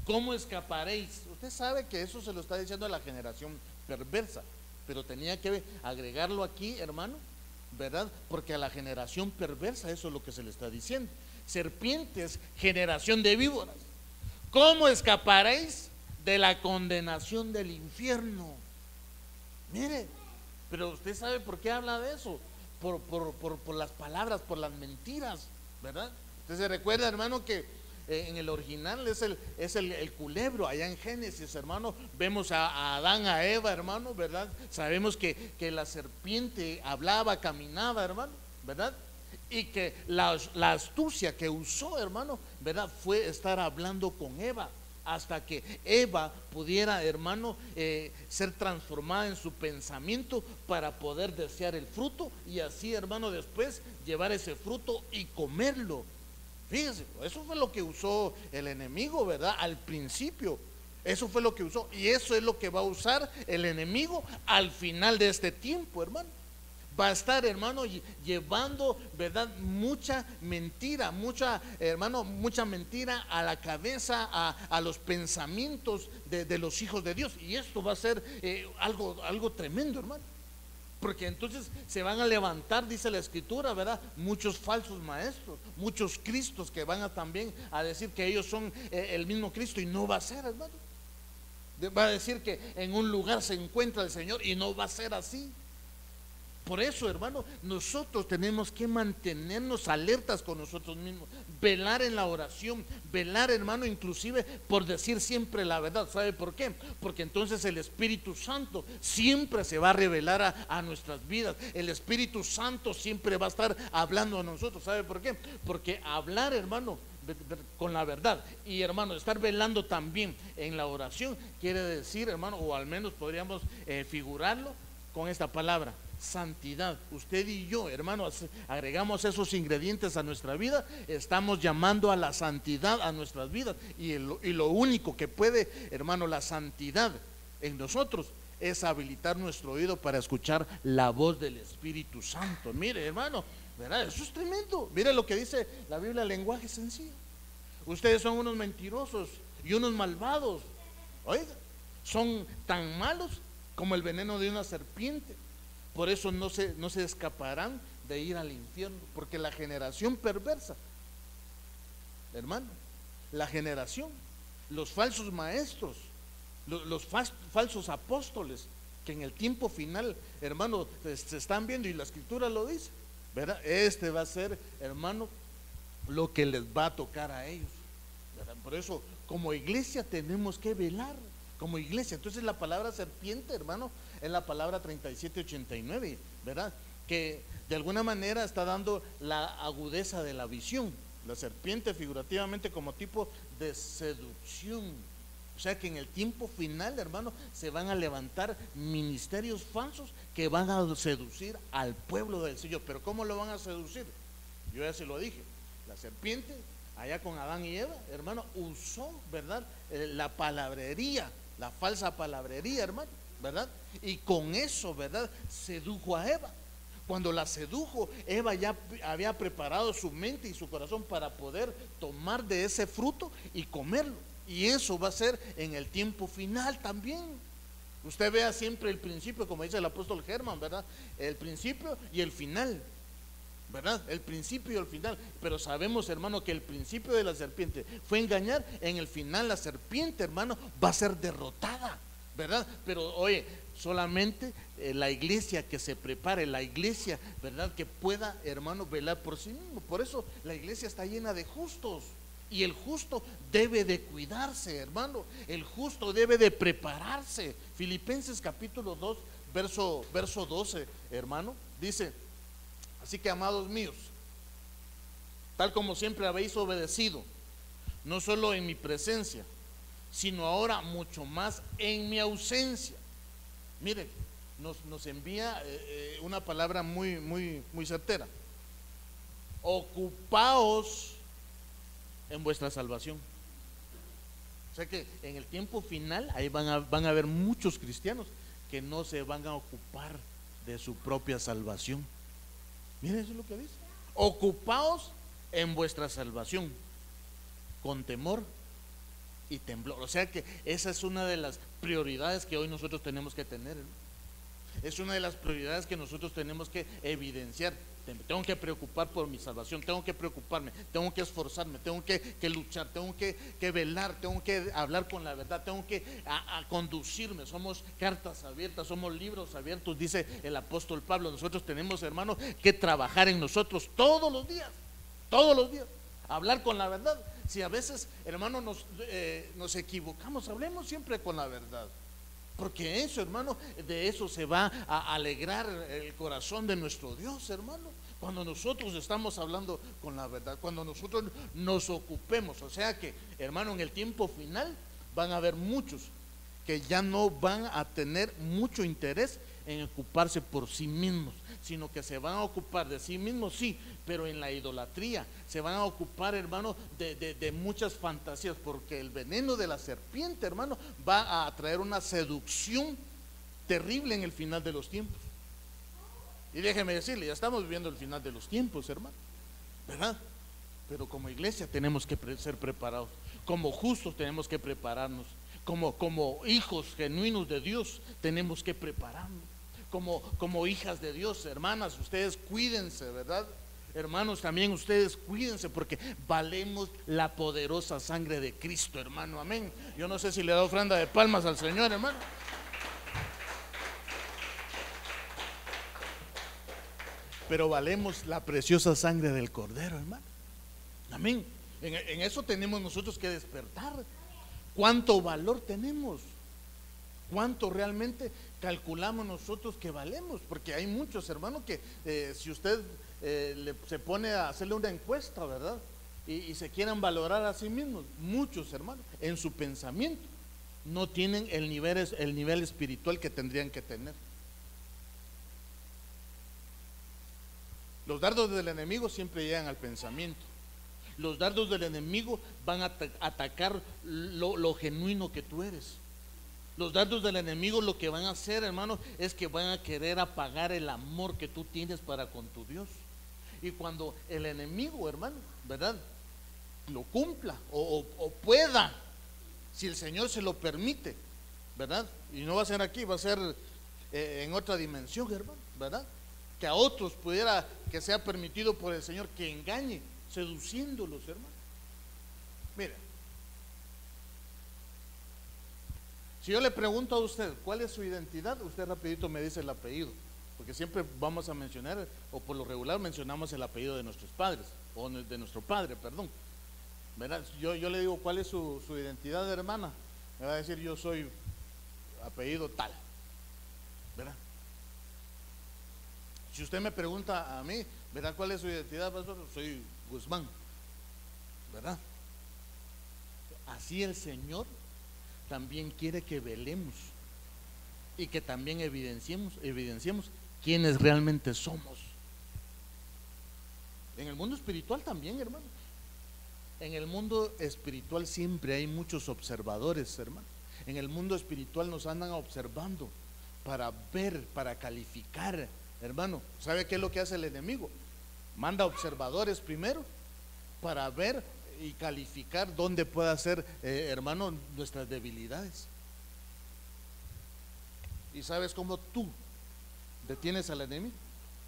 ¿cómo escaparéis? Usted sabe que eso se lo está diciendo a la generación perversa, pero tenía que agregarlo aquí, hermano, ¿verdad? Porque a la generación perversa eso es lo que se le está diciendo. Serpientes, generación de víboras, ¿cómo escaparéis de la condenación del infierno? Mire, pero usted sabe por qué habla de eso, por las palabras, por las mentiras, ¿verdad? Usted se recuerda, hermano, que en el original es el culebro. Allá en Génesis, hermano, vemos a Adán, a Eva, hermano, ¿verdad? Sabemos que la serpiente hablaba, caminaba, hermano, ¿verdad? Y que la astucia que usó, hermano, ¿verdad? Fue estar hablando con Eva, hasta que Eva pudiera, hermano, ser transformada en su pensamiento para poder desear el fruto y así, hermano, después llevar ese fruto y comerlo. Fíjese, eso fue lo que usó el enemigo, ¿verdad? Al principio, eso fue lo que usó, y eso es lo que va a usar el enemigo al final de este tiempo, hermano. Va a estar, hermano, llevando, ¿verdad? Mucha mentira, hermano, mucha mentira a la cabeza, a los pensamientos de los hijos de Dios. Y esto va a ser algo tremendo, hermano. Porque entonces se van a levantar, dice la escritura, ¿verdad? Muchos falsos maestros, muchos cristos que van también a decir que ellos son el mismo Cristo, y no va a ser, hermano. Va a decir que en un lugar se encuentra el Señor, y no va a ser así. Por eso, hermano, nosotros tenemos que mantenernos alertas con nosotros mismos, velar en la oración, velar, hermano, inclusive por decir siempre la verdad. ¿Sabe por qué? Porque entonces el Espíritu Santo siempre se va a revelar a nuestras vidas. El Espíritu Santo siempre va a estar hablando a nosotros. ¿Sabe por qué? Porque hablar, hermano, con la verdad, y, hermano, estar velando también en la oración quiere decir, hermano, o al menos podríamos figurarlo con esta palabra: santidad. Usted y yo, hermano, agregamos esos ingredientes a nuestra vida, estamos llamando a la santidad a nuestras vidas, y lo único que puede, hermano, la santidad en nosotros es habilitar nuestro oído para escuchar la voz del Espíritu Santo. Mire, hermano, ¿verdad? Eso es tremendo. Mire lo que dice la Biblia, lenguaje sencillo. Ustedes son unos mentirosos y unos malvados. Oiga, son tan malos como el veneno de una serpiente. Por eso no se escaparán de ir al infierno, porque la generación perversa, hermano, la generación, los falsos maestros, los falsos apóstoles, que en el tiempo final, hermano, se están viendo, y la escritura lo dice, ¿verdad? Este va a ser, hermano, lo que les va a tocar a ellos, ¿verdad? Por eso, como iglesia tenemos que velar, como iglesia. Entonces la palabra serpiente, hermano, es la palabra 3789, ¿verdad? Que de alguna manera está dando la agudeza de la visión. La serpiente figurativamente como tipo de seducción. O sea que en el tiempo final, hermano, se van a levantar ministerios falsos que van a seducir al pueblo del Señor. Pero ¿cómo lo van a seducir? Yo ya se lo dije. La serpiente, allá con Adán y Eva, hermano, usó, ¿verdad? La palabrería, la falsa palabrería, hermano, ¿verdad? Y con eso, ¿verdad? Sedujo a Eva. Cuando la sedujo, Eva ya había preparado su mente y su corazón para poder tomar de ese fruto y comerlo. Y eso va a ser en el tiempo final también. Usted vea siempre el principio, como dice el apóstol Germán, ¿verdad? El principio y el final, ¿verdad? El principio y el final. Pero sabemos, hermano, que el principio de la serpiente fue engañar. En el final la serpiente, hermano, va a ser derrotada, ¿verdad? Pero oye, solamente la iglesia que se prepare, la iglesia, ¿verdad?, que pueda, hermano, velar por sí mismo. Por eso la iglesia está llena de justos, y el justo debe de cuidarse, hermano. El justo debe de prepararse. Filipenses capítulo 2, verso 12, hermano, dice: así que, amados míos, tal como siempre habéis obedecido, no solo en mi presencia, sino ahora mucho más en mi ausencia. Miren, nos envía una palabra muy certera: ocupaos en vuestra salvación. O sea que en el tiempo final ahí van a haber muchos cristianos que no se van a ocupar de su propia salvación. Miren, eso es lo que dice. Ocupaos en vuestra salvación con temor y temblor. O sea que esa es una de las prioridades que hoy nosotros tenemos que tener, ¿no? Es una de las prioridades que nosotros tenemos que evidenciar. Tengo que preocupar por mi salvación, tengo que preocuparme, tengo que esforzarme, tengo que luchar, tengo que velar, tengo que hablar con la verdad, tengo que conducirme. Somos cartas abiertas, somos libros abiertos, dice el apóstol Pablo. Nosotros tenemos, hermanos, que trabajar en nosotros todos los días, hablar con la verdad. Si a veces, hermanos, nos equivocamos, hablemos siempre con la verdad. Porque eso, hermano, de eso se va a alegrar el corazón de nuestro Dios, hermano. Cuando nosotros estamos hablando con la verdad, cuando nosotros nos ocupemos. O sea que, hermano, en el tiempo final van a haber muchos que ya no van a tener mucho interés en ocuparse por sí mismos, sino que se van a ocupar de sí mismos, sí, pero en la idolatría. Se van a ocupar, hermano, de muchas fantasías, porque el veneno de la serpiente, hermano, va a traer una seducción terrible en el final de los tiempos. Y déjeme decirle, ya estamos viviendo el final de los tiempos, hermano, ¿verdad? Pero como iglesia tenemos que ser preparados, como justos tenemos que prepararnos, como hijos genuinos de Dios tenemos que prepararnos, como hijas de Dios. Hermanas, ustedes cuídense, ¿verdad? Hermanos, también ustedes cuídense, porque valemos la poderosa sangre de Cristo, hermano, amén. Yo no sé si le da ofrenda de palmas al Señor, hermano. Pero valemos la preciosa sangre del Cordero, hermano, amén. En eso tenemos nosotros que despertar. ¿Cuánto valor tenemos? ¿Cuánto realmente calculamos nosotros que valemos? Porque hay muchos, hermanos, que si usted se pone a hacerle una encuesta, ¿verdad? Y se quieran valorar a sí mismos, muchos, hermanos, en su pensamiento no tienen el nivel espiritual que tendrían que tener. Los dardos del enemigo siempre llegan al pensamiento. Los dardos del enemigo van a atacar lo genuino que tú eres. Los dardos del enemigo lo que van a hacer, hermano, es que van a querer apagar el amor que tú tienes para con tu Dios. Y cuando el enemigo, hermano, ¿verdad?, lo cumpla o pueda, si el Señor se lo permite, ¿verdad? Y no va a ser aquí, va a ser en otra dimensión, hermano, ¿verdad? Que a otros pudiera, que sea permitido por el Señor que engañe, seduciéndolos, hermano. Mire, si yo le pregunto a usted cuál es su identidad, usted rapidito me dice el apellido, porque siempre vamos a mencionar, o por lo regular mencionamos el apellido de nuestros padres, o de nuestro padre, perdón, ¿verdad? Yo le digo cuál es su identidad, hermana, me va a decir yo soy apellido tal, ¿verdad? Si usted me pregunta a mí, ¿verdad?, cuál es su identidad, pastor, soy Guzmán, ¿verdad? Así el Señor también quiere que velemos y que también evidenciemos quiénes realmente somos. En el mundo espiritual también, hermano. En el mundo espiritual siempre hay muchos observadores, hermano. En el mundo espiritual nos andan observando para ver, para calificar, hermano. ¿Sabe qué es lo que hace el enemigo? Manda observadores primero para ver y calificar dónde pueda ser, hermano, nuestras debilidades. ¿Y sabes cómo tú detienes al enemigo?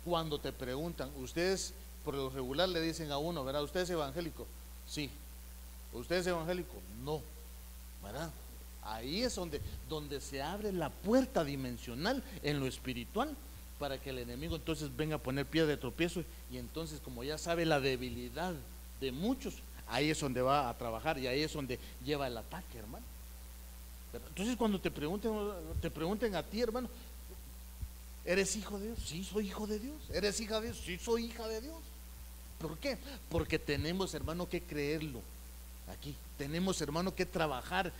Cuando te preguntan, ustedes por lo regular le dicen a uno, ¿verdad?, ¿usted es evangélico? Sí. ¿Usted es evangélico? No, ¿verdad? Ahí es donde se abre la puerta dimensional en lo espiritual, para que el enemigo entonces venga a poner piedra de tropiezo. Y entonces, como ya sabe la debilidad de muchos, ahí es donde va a trabajar, y ahí es donde lleva el ataque, hermano. Entonces, cuando te pregunten a ti, hermano, ¿eres hijo de Dios? Sí, soy hijo de Dios. ¿Eres hija de Dios? Sí, soy hija de Dios. ¿Por qué? Porque tenemos, hermano, que creerlo. Aquí tenemos, hermano, que trabajar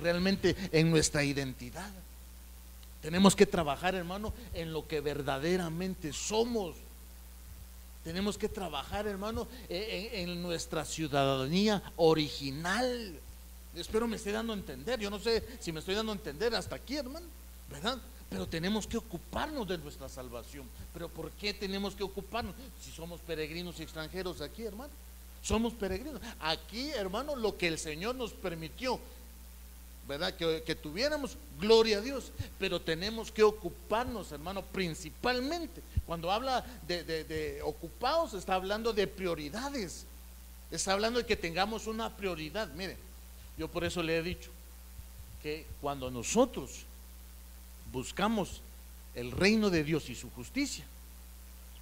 realmente en nuestra identidad. Tenemos que trabajar, hermano, en lo que verdaderamente somos. Tenemos que trabajar, hermano, en nuestra ciudadanía original. Espero me esté dando a entender. Yo no sé si me estoy dando a entender hasta aquí, hermano, ¿verdad? pero tenemos que ocuparnos de nuestra salvación. Pero ¿por qué tenemos que ocuparnos? Si somos peregrinos y extranjeros aquí, hermano. Somos peregrinos. Aquí, hermano, lo que el Señor nos permitió, ¿verdad? Que tuviéramos, gloria a Dios. Pero tenemos que ocuparnos, hermano, principalmente. Cuando habla de ocupados, está hablando de prioridades. Está hablando de que tengamos una prioridad. Mire, yo por eso le he dicho que cuando nosotros buscamos el reino de Dios y su justicia,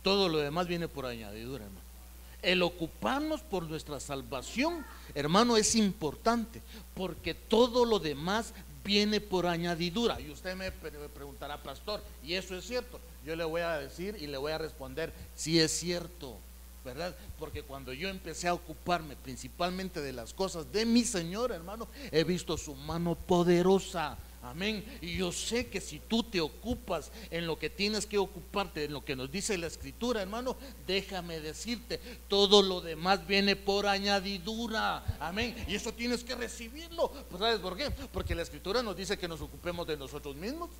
todo lo demás viene por añadidura, hermano. El ocuparnos por nuestra salvación, hermano, es importante, porque todo lo demás viene por añadidura. Y usted me preguntará, pastor, ¿y eso es cierto? Yo le voy a decir y le voy a responder, sí es cierto, ¿verdad? Porque cuando yo empecé a ocuparme principalmente de las cosas de mi Señor, hermano, he visto su mano poderosa. Amén. Y yo sé que si tú te ocupas en lo que tienes que ocuparte, en lo que nos dice la Escritura, hermano, déjame decirte, todo lo demás viene por añadidura. Amén. Y eso tienes que recibirlo. Pues ¿sabes por qué? Porque la Escritura nos dice que nos ocupemos de nosotros mismos,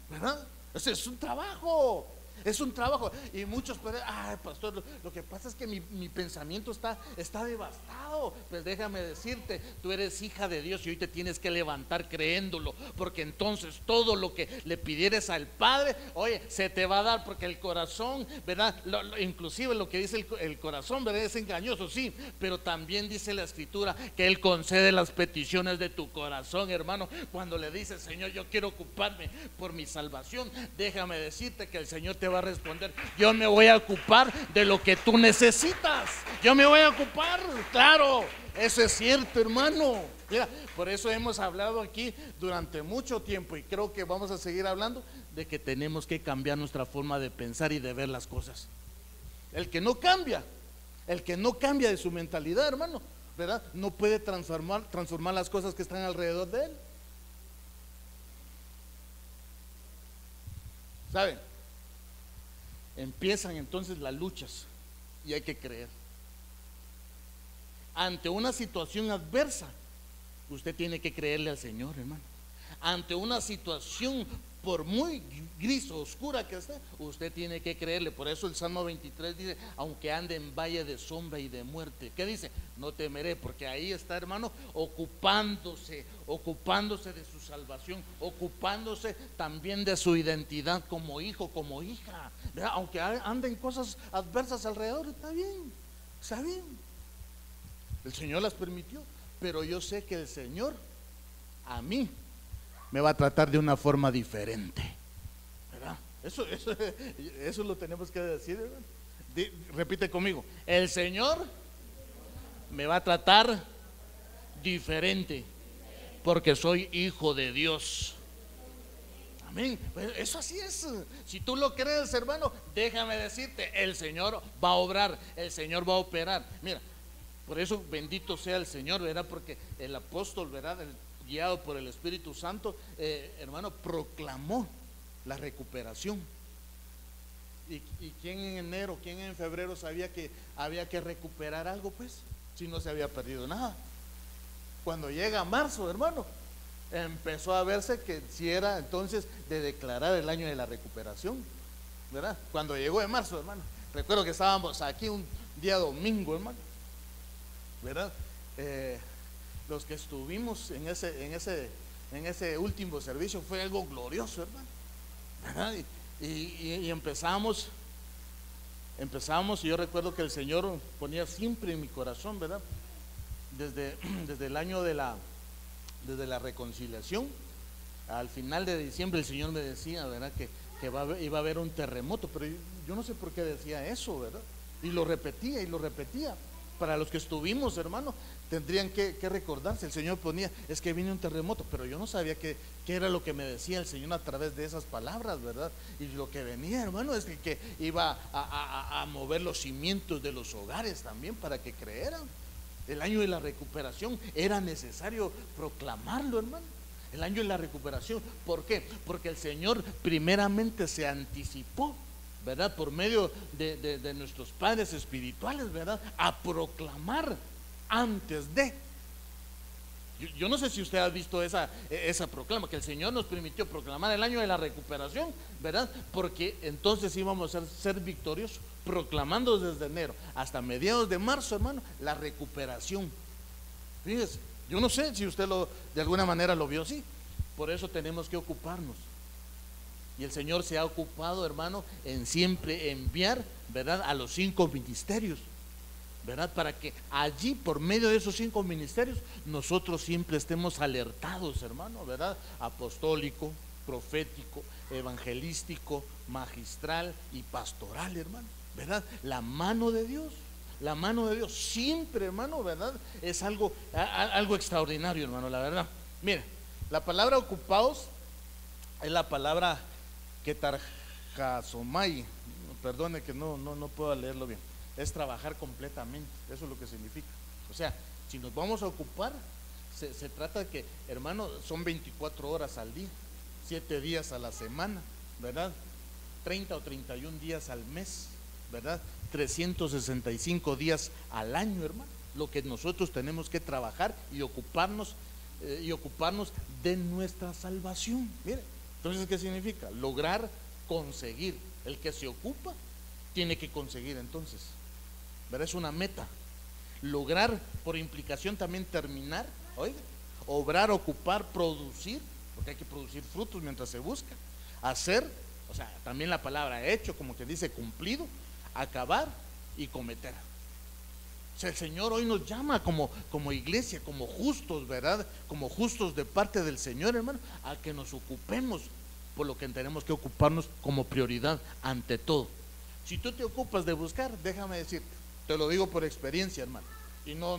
¿verdad? Ese es un trabajo. Es un trabajo. Y muchos pueden, ay, pastor, lo que pasa es que mi pensamiento está devastado. Pues déjame decirte, tú eres hija de Dios y hoy te tienes que levantar creyéndolo, porque entonces todo lo que le pidieres al Padre, oye, se te va a dar, porque el corazón, ¿verdad? Inclusive lo que dice el corazón, ¿verdad? Es engañoso, sí, pero también dice la Escritura que Él concede las peticiones de tu corazón, hermano. Cuando le dices, Señor, yo quiero ocuparme por mi salvación, déjame decirte que el Señor te va a responder, yo me voy a ocupar de lo que tú necesitas, yo me voy a ocupar, claro, eso es cierto, hermano. Mira, por eso hemos hablado aquí durante mucho tiempo, y creo que vamos a seguir hablando de que tenemos que cambiar nuestra forma de pensar y de ver las cosas. El que no cambia de su mentalidad, hermano, ¿verdad? No puede transformar las cosas que están alrededor de él. ¿Saben? Empiezan entonces las luchas y hay que creer. Ante una situación adversa, usted tiene que creerle al Señor, hermano. Ante una situación, por muy gris o oscura que esté, usted tiene que creerle. Por eso el Salmo 23 dice, aunque ande en valle de sombra y de muerte, ¿qué dice? No temeré, porque ahí está, hermano, ocupándose de su salvación, ocupándose también de su identidad como hijo, como hija, ¿verdad? Aunque anden cosas adversas alrededor, está bien, está bien. El Señor las permitió, pero yo sé que el Señor a mí me va a tratar de una forma diferente, ¿verdad? Eso lo tenemos que decir, ¿verdad? Repite conmigo, el Señor me va a tratar diferente porque soy hijo de Dios. Amén. Eso así es. Si tú lo crees, hermano, déjame decirte, el Señor va a obrar, el Señor va a operar. Mira, por eso bendito sea el Señor, ¿verdad? Porque el apóstol, ¿verdad? Guiado por el Espíritu Santo, hermano, proclamó la recuperación. ¿Y quién en enero, quién en febrero sabía que había que recuperar algo, pues? Si no se había perdido nada. Cuando llega marzo, hermano, empezó a verse que si era entonces de declarar el año de la recuperación, ¿verdad? Cuando llegó en marzo, hermano, recuerdo que estábamos aquí un día domingo, hermano, ¿verdad? Los que estuvimos en ese último servicio fue algo glorioso, hermano, ¿verdad? Y empezamos, y yo recuerdo que el Señor ponía siempre en mi corazón, ¿verdad? Desde el año desde la reconciliación, al final de diciembre el Señor me decía, ¿verdad? Que iba a haber un terremoto, pero yo no sé por qué decía eso, ¿verdad? Y lo repetía. Para los que estuvimos, hermano, tendrían que recordarse, el Señor ponía, es que viene un terremoto, pero yo no sabía qué era lo que me decía el Señor a través de esas palabras, ¿verdad? Y lo que venía, hermano, es que iba a mover los cimientos de los hogares también para que creyeran. El año de la recuperación era necesario proclamarlo, hermano. El año de la recuperación, ¿por qué? Porque el Señor primeramente se anticipó, ¿verdad? Por medio de nuestros padres espirituales, ¿verdad? A proclamar antes de. Yo no sé si usted ha visto esa proclama, que el Señor nos permitió proclamar el año de la recuperación, ¿verdad? Porque entonces íbamos a ser victoriosos, proclamando desde enero hasta mediados de marzo, hermano, la recuperación. Fíjese, yo no sé si usted de alguna manera lo vio así. Por eso tenemos que ocuparnos. Y el Señor se ha ocupado, hermano, en siempre enviar, ¿verdad?, a los 5 ministerios, ¿verdad? Para que allí, por medio de esos 5 ministerios, nosotros siempre estemos alertados, hermano, ¿verdad? Apostólico, profético, evangelístico, magistral y pastoral, hermano, ¿verdad? La mano de Dios siempre, hermano, ¿verdad? Es algo extraordinario, hermano, la verdad. Mire, la palabra ocupados es la palabra ketarjasomai, perdone que no puedo leerlo bien. Es trabajar completamente, eso es lo que significa. O sea, si nos vamos a ocupar, se trata de que, hermano, son 24 horas al día, 7 días a la semana, ¿verdad? 30 o 31 días al mes, ¿verdad? 365 días al año, hermano. Lo que nosotros tenemos que trabajar y ocuparnos de nuestra salvación. Mire, entonces, ¿qué significa? Lograr, conseguir. El que se ocupa tiene que conseguir, entonces, ¿verdad? Es una meta. Lograr, por implicación también terminar, oiga, obrar, ocupar, producir, porque hay que producir frutos mientras se busca, hacer, o sea, también la palabra hecho, como que dice cumplido, acabar y cometer. O sea, el Señor hoy nos llama como iglesia, como justos, ¿verdad? Como justos de parte del Señor, hermano, a que nos ocupemos por lo que tenemos que ocuparnos como prioridad ante todo. Si tú te ocupas de buscar, déjame decirte, te lo digo por experiencia, hermano, y no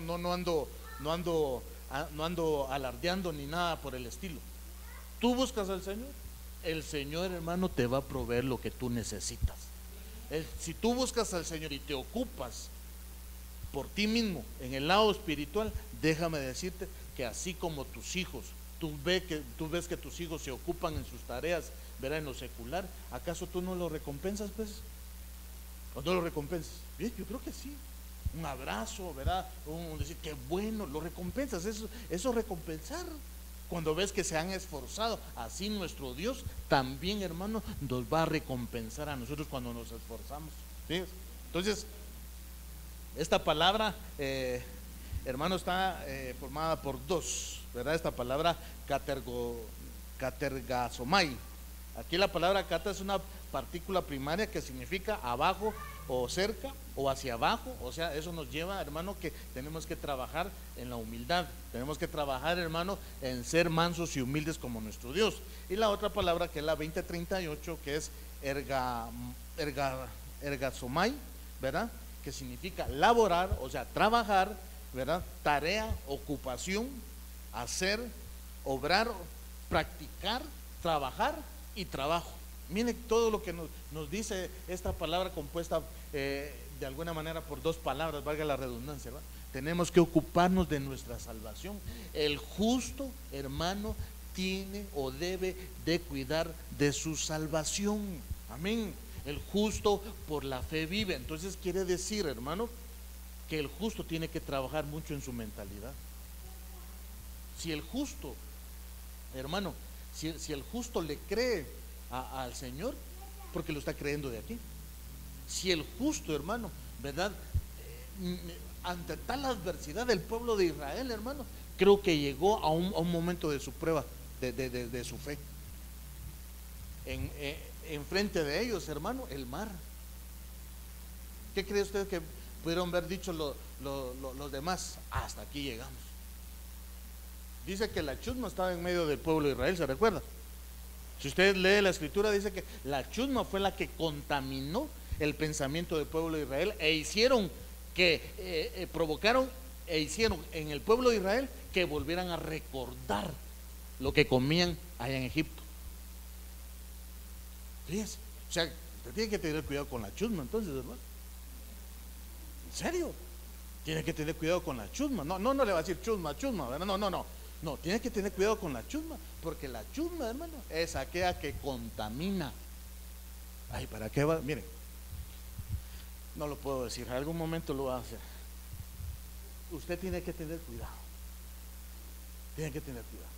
ando alardeando ni nada por el estilo. Tú buscas al Señor, el Señor, hermano, te va a proveer lo que tú necesitas. Si tú buscas al Señor y te ocupas por ti mismo en el lado espiritual, déjame decirte que así como tus hijos, tú ves que tus hijos se ocupan en sus tareas, ¿verdad?, en lo secular, ¿acaso tú no lo recompensas, pues? ¿O no lo recompensas? Bien, yo creo que sí. Un abrazo, ¿verdad? Decir que bueno, lo recompensas. Eso es recompensar. Cuando ves que se han esforzado, así nuestro Dios también, hermano, nos va a recompensar a nosotros cuando nos esforzamos. ¿Sí? Entonces, esta palabra, hermano, está formada por dos, ¿verdad? Esta palabra catergasomai. Aquí la palabra cata es una partícula primaria que significa abajo o cerca o hacia abajo. O sea, eso nos lleva, hermano, que tenemos que trabajar en la humildad. Tenemos que trabajar, hermano, en ser mansos y humildes como nuestro Dios. Y la otra palabra, que es la 2038, que es ergasomai, ¿verdad?, que significa laborar, o sea, trabajar, ¿verdad? Tarea, ocupación, hacer, obrar, practicar, trabajar y trabajo. Miren todo lo que nos dice esta palabra compuesta de alguna manera por dos palabras, valga la redundancia, ¿verdad? Tenemos que ocuparnos de nuestra salvación. El justo, hermano, tiene o debe de cuidar de su salvación. Amén. El justo por la fe vive. Entonces quiere decir, hermano, que el justo tiene que trabajar mucho en su mentalidad. Si el justo, hermano, si el justo le cree al Señor, porque lo está creyendo de aquí. Si el justo, hermano, ¿verdad?, ante tal adversidad del pueblo de Israel, hermano, creo que llegó a un momento de su prueba de su fe. Enfrente de ellos, hermano, el mar. ¿Qué cree usted que pudieron haber dicho los demás? Hasta aquí llegamos. Dice que la chusma estaba en medio del pueblo de Israel, ¿se recuerda? Si usted lee la escritura, dice que la chusma fue la que contaminó el pensamiento del pueblo de Israel provocaron e hicieron en el pueblo de Israel que volvieran a recordar lo que comían allá en Egipto. Fíjese, o sea, usted tiene que tener cuidado con la chusma, entonces, hermano. ¿En serio? Tiene que tener cuidado con la chusma. No le va a decir chusma, ¿verdad? No, tiene que tener cuidado con la chusma, porque la chusma, hermano, es aquella que contamina. Ay, ¿para qué va? Miren, no lo puedo decir, en algún momento lo va a hacer. Usted tiene que tener cuidado. Tiene que tener cuidado,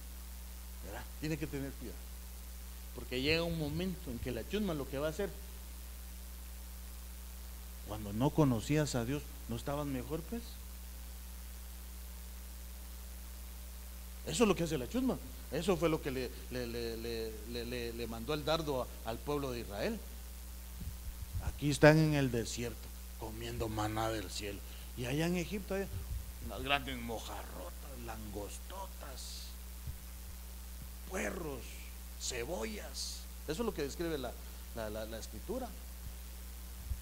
¿verdad? Tiene que tener cuidado, porque llega un momento en que la chusma lo que va a hacer, cuando no conocías a Dios, ¿no estabas mejor pues? Eso es lo que hace la chusma. Eso fue lo que le mandó el dardo al pueblo de Israel. Aquí están en el desierto comiendo maná del cielo, y allá en Egipto hay unas grandes mojarrotas, langostotas, puerros, cebollas. Eso es lo que describe la escritura.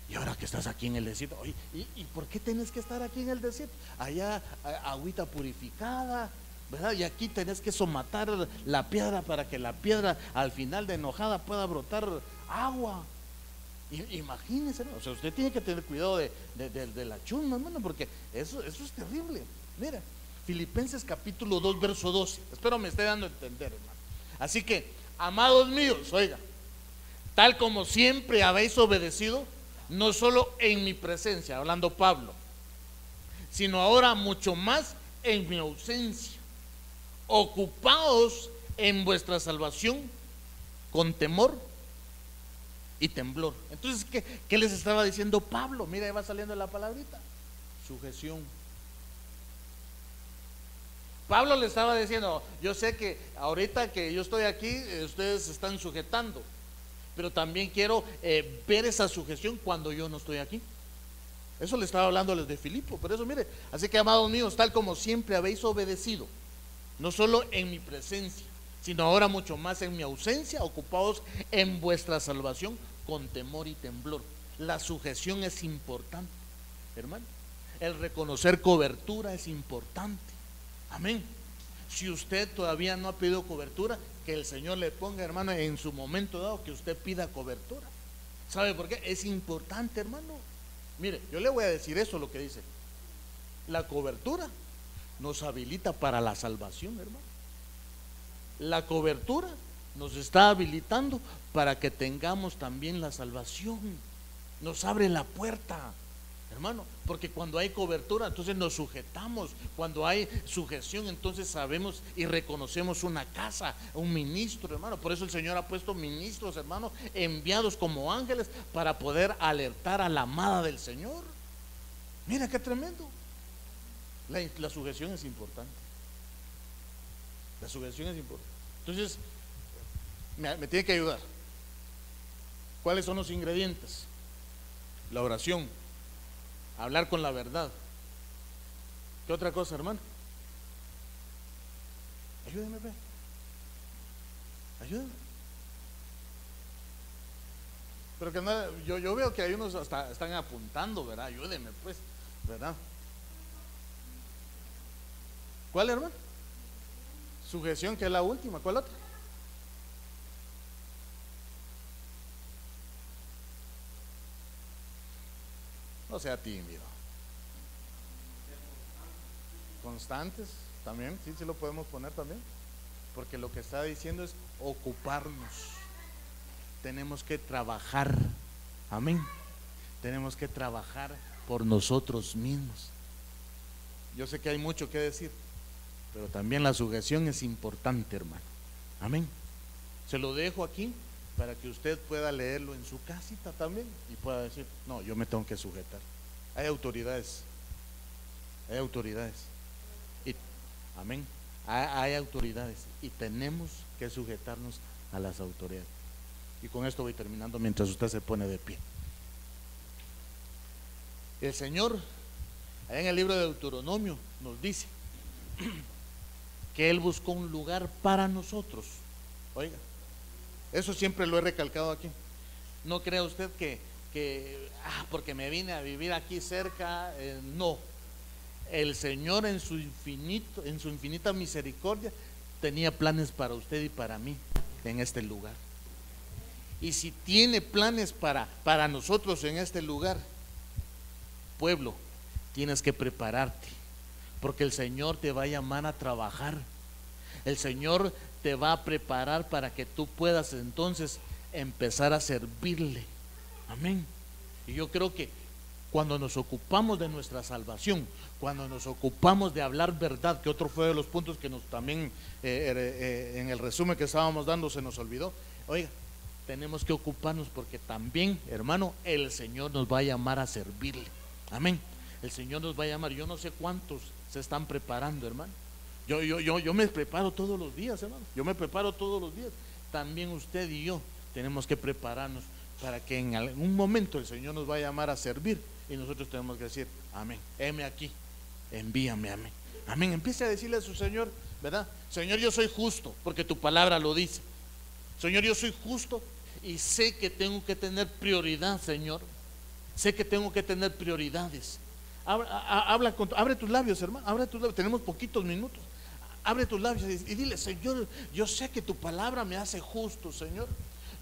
Y ahora que estás aquí en el desierto, oye, ¿y por qué tienes que estar aquí en el desierto? Allá agüita purificada, ¿verdad? Y aquí tenés que somatar la piedra para que la piedra al final de enojada pueda brotar agua. Imagínense, ¿no? O sea, usted tiene que tener cuidado de la chusma, hermano, porque eso es terrible. Mira, Filipenses capítulo 2, verso 12. Espero me esté dando a entender, hermano. Así que, amados míos, oiga, tal como siempre habéis obedecido, no solo en mi presencia, hablando Pablo, sino ahora mucho más en mi ausencia. Ocupaos en vuestra salvación con temor y temblor. Entonces, ¿qué les estaba diciendo Pablo? Mira, ahí va saliendo la palabrita: sujeción. Pablo le estaba diciendo: yo sé que ahorita que yo estoy aquí, ustedes se están sujetando, pero también quiero ver esa sujeción cuando yo no estoy aquí. Eso le estaba hablando a los de Filipo. Por eso, mire, así que, amados míos, tal como siempre habéis obedecido, no solo en mi presencia, sino ahora mucho más en mi ausencia, ocupados en vuestra salvación con temor y temblor. La sujeción es importante, hermano. El reconocer cobertura es importante. Amén. Si usted todavía no ha pedido cobertura, que el Señor le ponga, hermano, en su momento dado que usted pida cobertura. ¿Sabe por qué? Es importante, hermano. Mire, yo le voy a decir eso, lo que dice: la cobertura nos habilita para la salvación, hermano. La cobertura nos está habilitando para que tengamos también la salvación. Nos abre la puerta, hermano, porque cuando hay cobertura, entonces nos sujetamos. Cuando hay sujeción, entonces sabemos y reconocemos una casa, un ministro, hermano. Por eso el Señor ha puesto ministros, hermano, enviados como ángeles para poder alertar a la amada del Señor. Mira qué tremendo. La sujeción es importante. La sujeción es importante. Entonces, me tiene que ayudar. ¿Cuáles son los ingredientes? La oración, hablar con la verdad. ¿Qué otra cosa, hermano? Ayúdeme, ve. Ayúdeme. Pero que no, yo veo que hay unos hasta están apuntando, ¿verdad? Ayúdeme, pues, ¿verdad? ¿Cuál, hermano? Sujeción, que es la última. ¿Cuál otra? No sea tímido. Constantes, también, sí lo podemos poner también, porque lo que está diciendo es ocuparnos. Tenemos que trabajar. Amén. Tenemos que trabajar por nosotros mismos. Yo sé que hay mucho que decir, pero también la sujeción es importante, hermano. Amén. Se lo dejo aquí para que usted pueda leerlo en su casita también y pueda decir: no, yo me tengo que sujetar. Hay autoridades. Hay autoridades. Y, amén. Hay autoridades y tenemos que sujetarnos a las autoridades. Y con esto voy terminando mientras usted se pone de pie. El Señor, allá en el libro de Deuteronomio, nos dice que Él buscó un lugar para nosotros. Oiga, eso siempre lo he recalcado aquí. No crea usted que porque me vine a vivir aquí cerca, no. El Señor en su infinita misericordia tenía planes para usted y para mí en este lugar. Y si tiene planes para nosotros en este lugar, pueblo, tienes que prepararte, porque el Señor te va a llamar a trabajar. El Señor te va a preparar para que tú puedas entonces empezar a servirle. Amén. Y yo creo que cuando nos ocupamos de nuestra salvación, cuando nos ocupamos de hablar verdad, que otro fue de los puntos que nos también en el resumen que estábamos dando se nos olvidó. Oiga, tenemos que ocuparnos porque también, hermano, el Señor nos va a llamar a servirle. Amén. El Señor nos va a llamar. Yo no sé cuántos se están preparando, hermano. Yo me preparo todos los días, hermano. Yo me preparo todos los días. También usted y yo tenemos que prepararnos para que en algún momento el Señor nos va a llamar a servir y nosotros tenemos que decir: amén, heme aquí, envíame, amén. Amén. Empiece a decirle a su Señor, ¿verdad? Señor, yo soy justo porque tu palabra lo dice. Señor, yo soy justo y sé que tengo que tener prioridad, Señor. Sé que tengo que tener prioridades. Abre tus labios, hermano. Abre tus labios. Tenemos poquitos minutos. Abre tus labios y dile: Señor, yo sé que tu palabra me hace justo, Señor.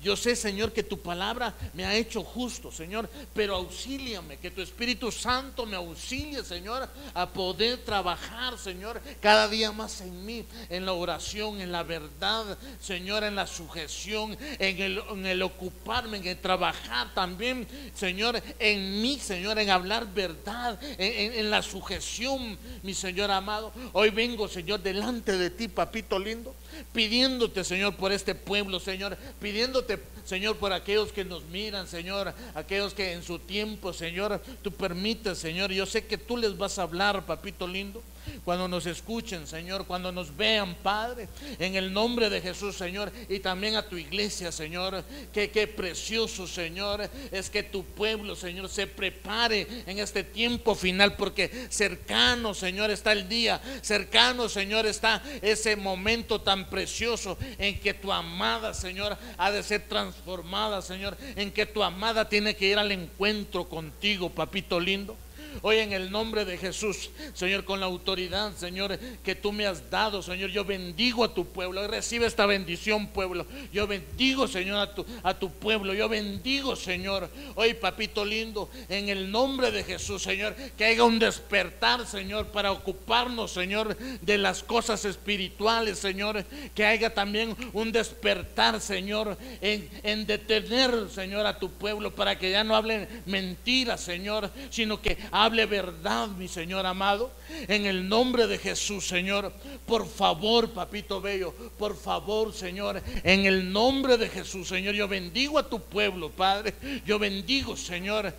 Yo sé, Señor, que tu palabra me ha hecho justo, Señor, pero auxíliame, que tu Espíritu Santo me auxilie, Señor, a poder trabajar, Señor, cada día más en mí, en la oración, en la verdad, Señor, en la sujeción, en el ocuparme, en el trabajar también, Señor, en mí, Señor, en hablar verdad, en la sujeción, mi Señor amado. Hoy vengo, Señor, delante de ti, papito lindo, pidiéndote, Señor, por este pueblo, Señor, pidiéndote, Señor, por aquellos que nos miran, Señor, aquellos que en su tiempo, Señor, tú permites, Señor. Yo sé que tú les vas a hablar, papito lindo, cuando nos escuchen, Señor, cuando nos vean, Padre, en el nombre de Jesús, Señor, y también a tu iglesia, Señor. Qué precioso, Señor, es que tu pueblo, Señor, se prepare en este tiempo final, porque cercano, Señor, está el día, cercano, Señor, está ese momento tan precioso en que tu amada, Señor, ha de ser transformada, Señor, en que tu amada tiene que ir al encuentro contigo, papito lindo. Hoy en el nombre de Jesús, Señor, con la autoridad, Señor, que tú me has dado, Señor, yo bendigo a tu pueblo. Hoy recibe esta bendición, pueblo. Yo bendigo, Señor, a tu pueblo. Yo bendigo, Señor, hoy, papito lindo, en el nombre de Jesús, Señor, que haya un despertar, Señor, para ocuparnos, Señor, de las cosas espirituales, Señor. Que haya también un despertar, Señor, en detener, Señor, a tu pueblo, para que ya no hablen mentiras, Señor, sino que hable verdad, mi Señor amado, en el nombre de Jesús, Señor. Por favor, papito bello, por favor, Señor, en el nombre de Jesús, Señor, yo bendigo a tu pueblo, Padre. Yo bendigo, Señor,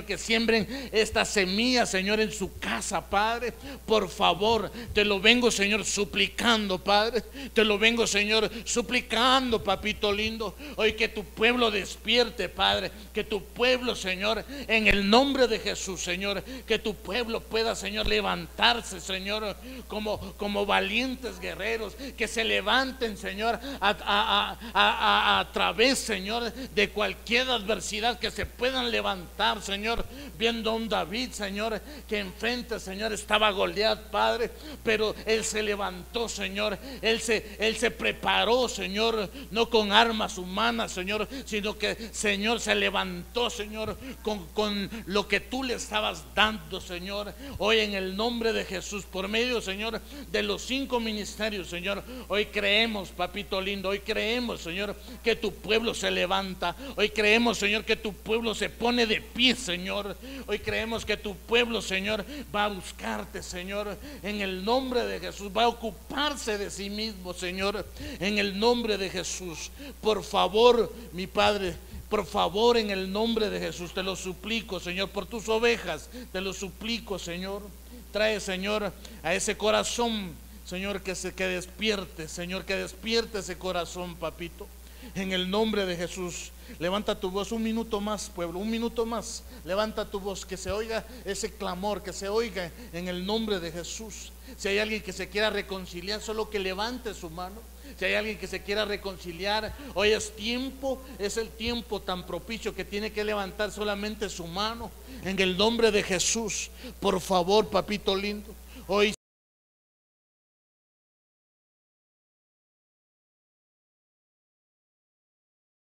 que siembren estas semillas, Señor, en su casa, Padre. Por favor, te lo vengo, Señor, suplicando, Padre. Te lo vengo, Señor, suplicando, papito lindo. Hoy que tu pueblo despierte, Padre. Que tu pueblo, Señor, en el nombre de Jesús, Señor, que tu pueblo pueda, Señor, levantarse, Señor, como valientes guerreros, que se levanten, Señor, a través, Señor, de cualquier adversidad, que se puedan levantar, Señor, viendo a un David, Señor, que enfrente, Señor, estaba Goliat, Padre, pero él se levantó, Señor, él se preparó, Señor, no con armas humanas, Señor, sino que, Señor, se levantó, Señor, con lo que tú le estabas dando, Señor. Hoy en el nombre de Jesús, por medio, Señor, de los 5 ministerios, Señor, hoy creemos, papito lindo, hoy creemos, Señor, que tu pueblo se levanta. Hoy creemos, Señor, que tu pueblo se pone de pie, Señor. Hoy creemos que tu pueblo, Señor, va a buscarte, Señor, en el nombre de Jesús. Va a ocuparse de sí mismo, Señor, en el nombre de Jesús. Por favor, mi Padre, por favor, en el nombre de Jesús, te lo suplico, Señor, por tus ovejas, te lo suplico, Señor. Trae, Señor, a ese corazón, Señor, que despierte, Señor, que despierte ese corazón, papito. En el nombre de Jesús, levanta tu voz un minuto más, pueblo, un minuto más. Levanta tu voz, que se oiga ese clamor, que se oiga en el nombre de Jesús. Si hay alguien que se quiera reconciliar, solo que levante su mano. Si hay alguien que se quiera reconciliar, hoy es tiempo, es el tiempo tan propicio que tiene que levantar solamente su mano en el nombre de Jesús. Por favor, papito lindo, hoy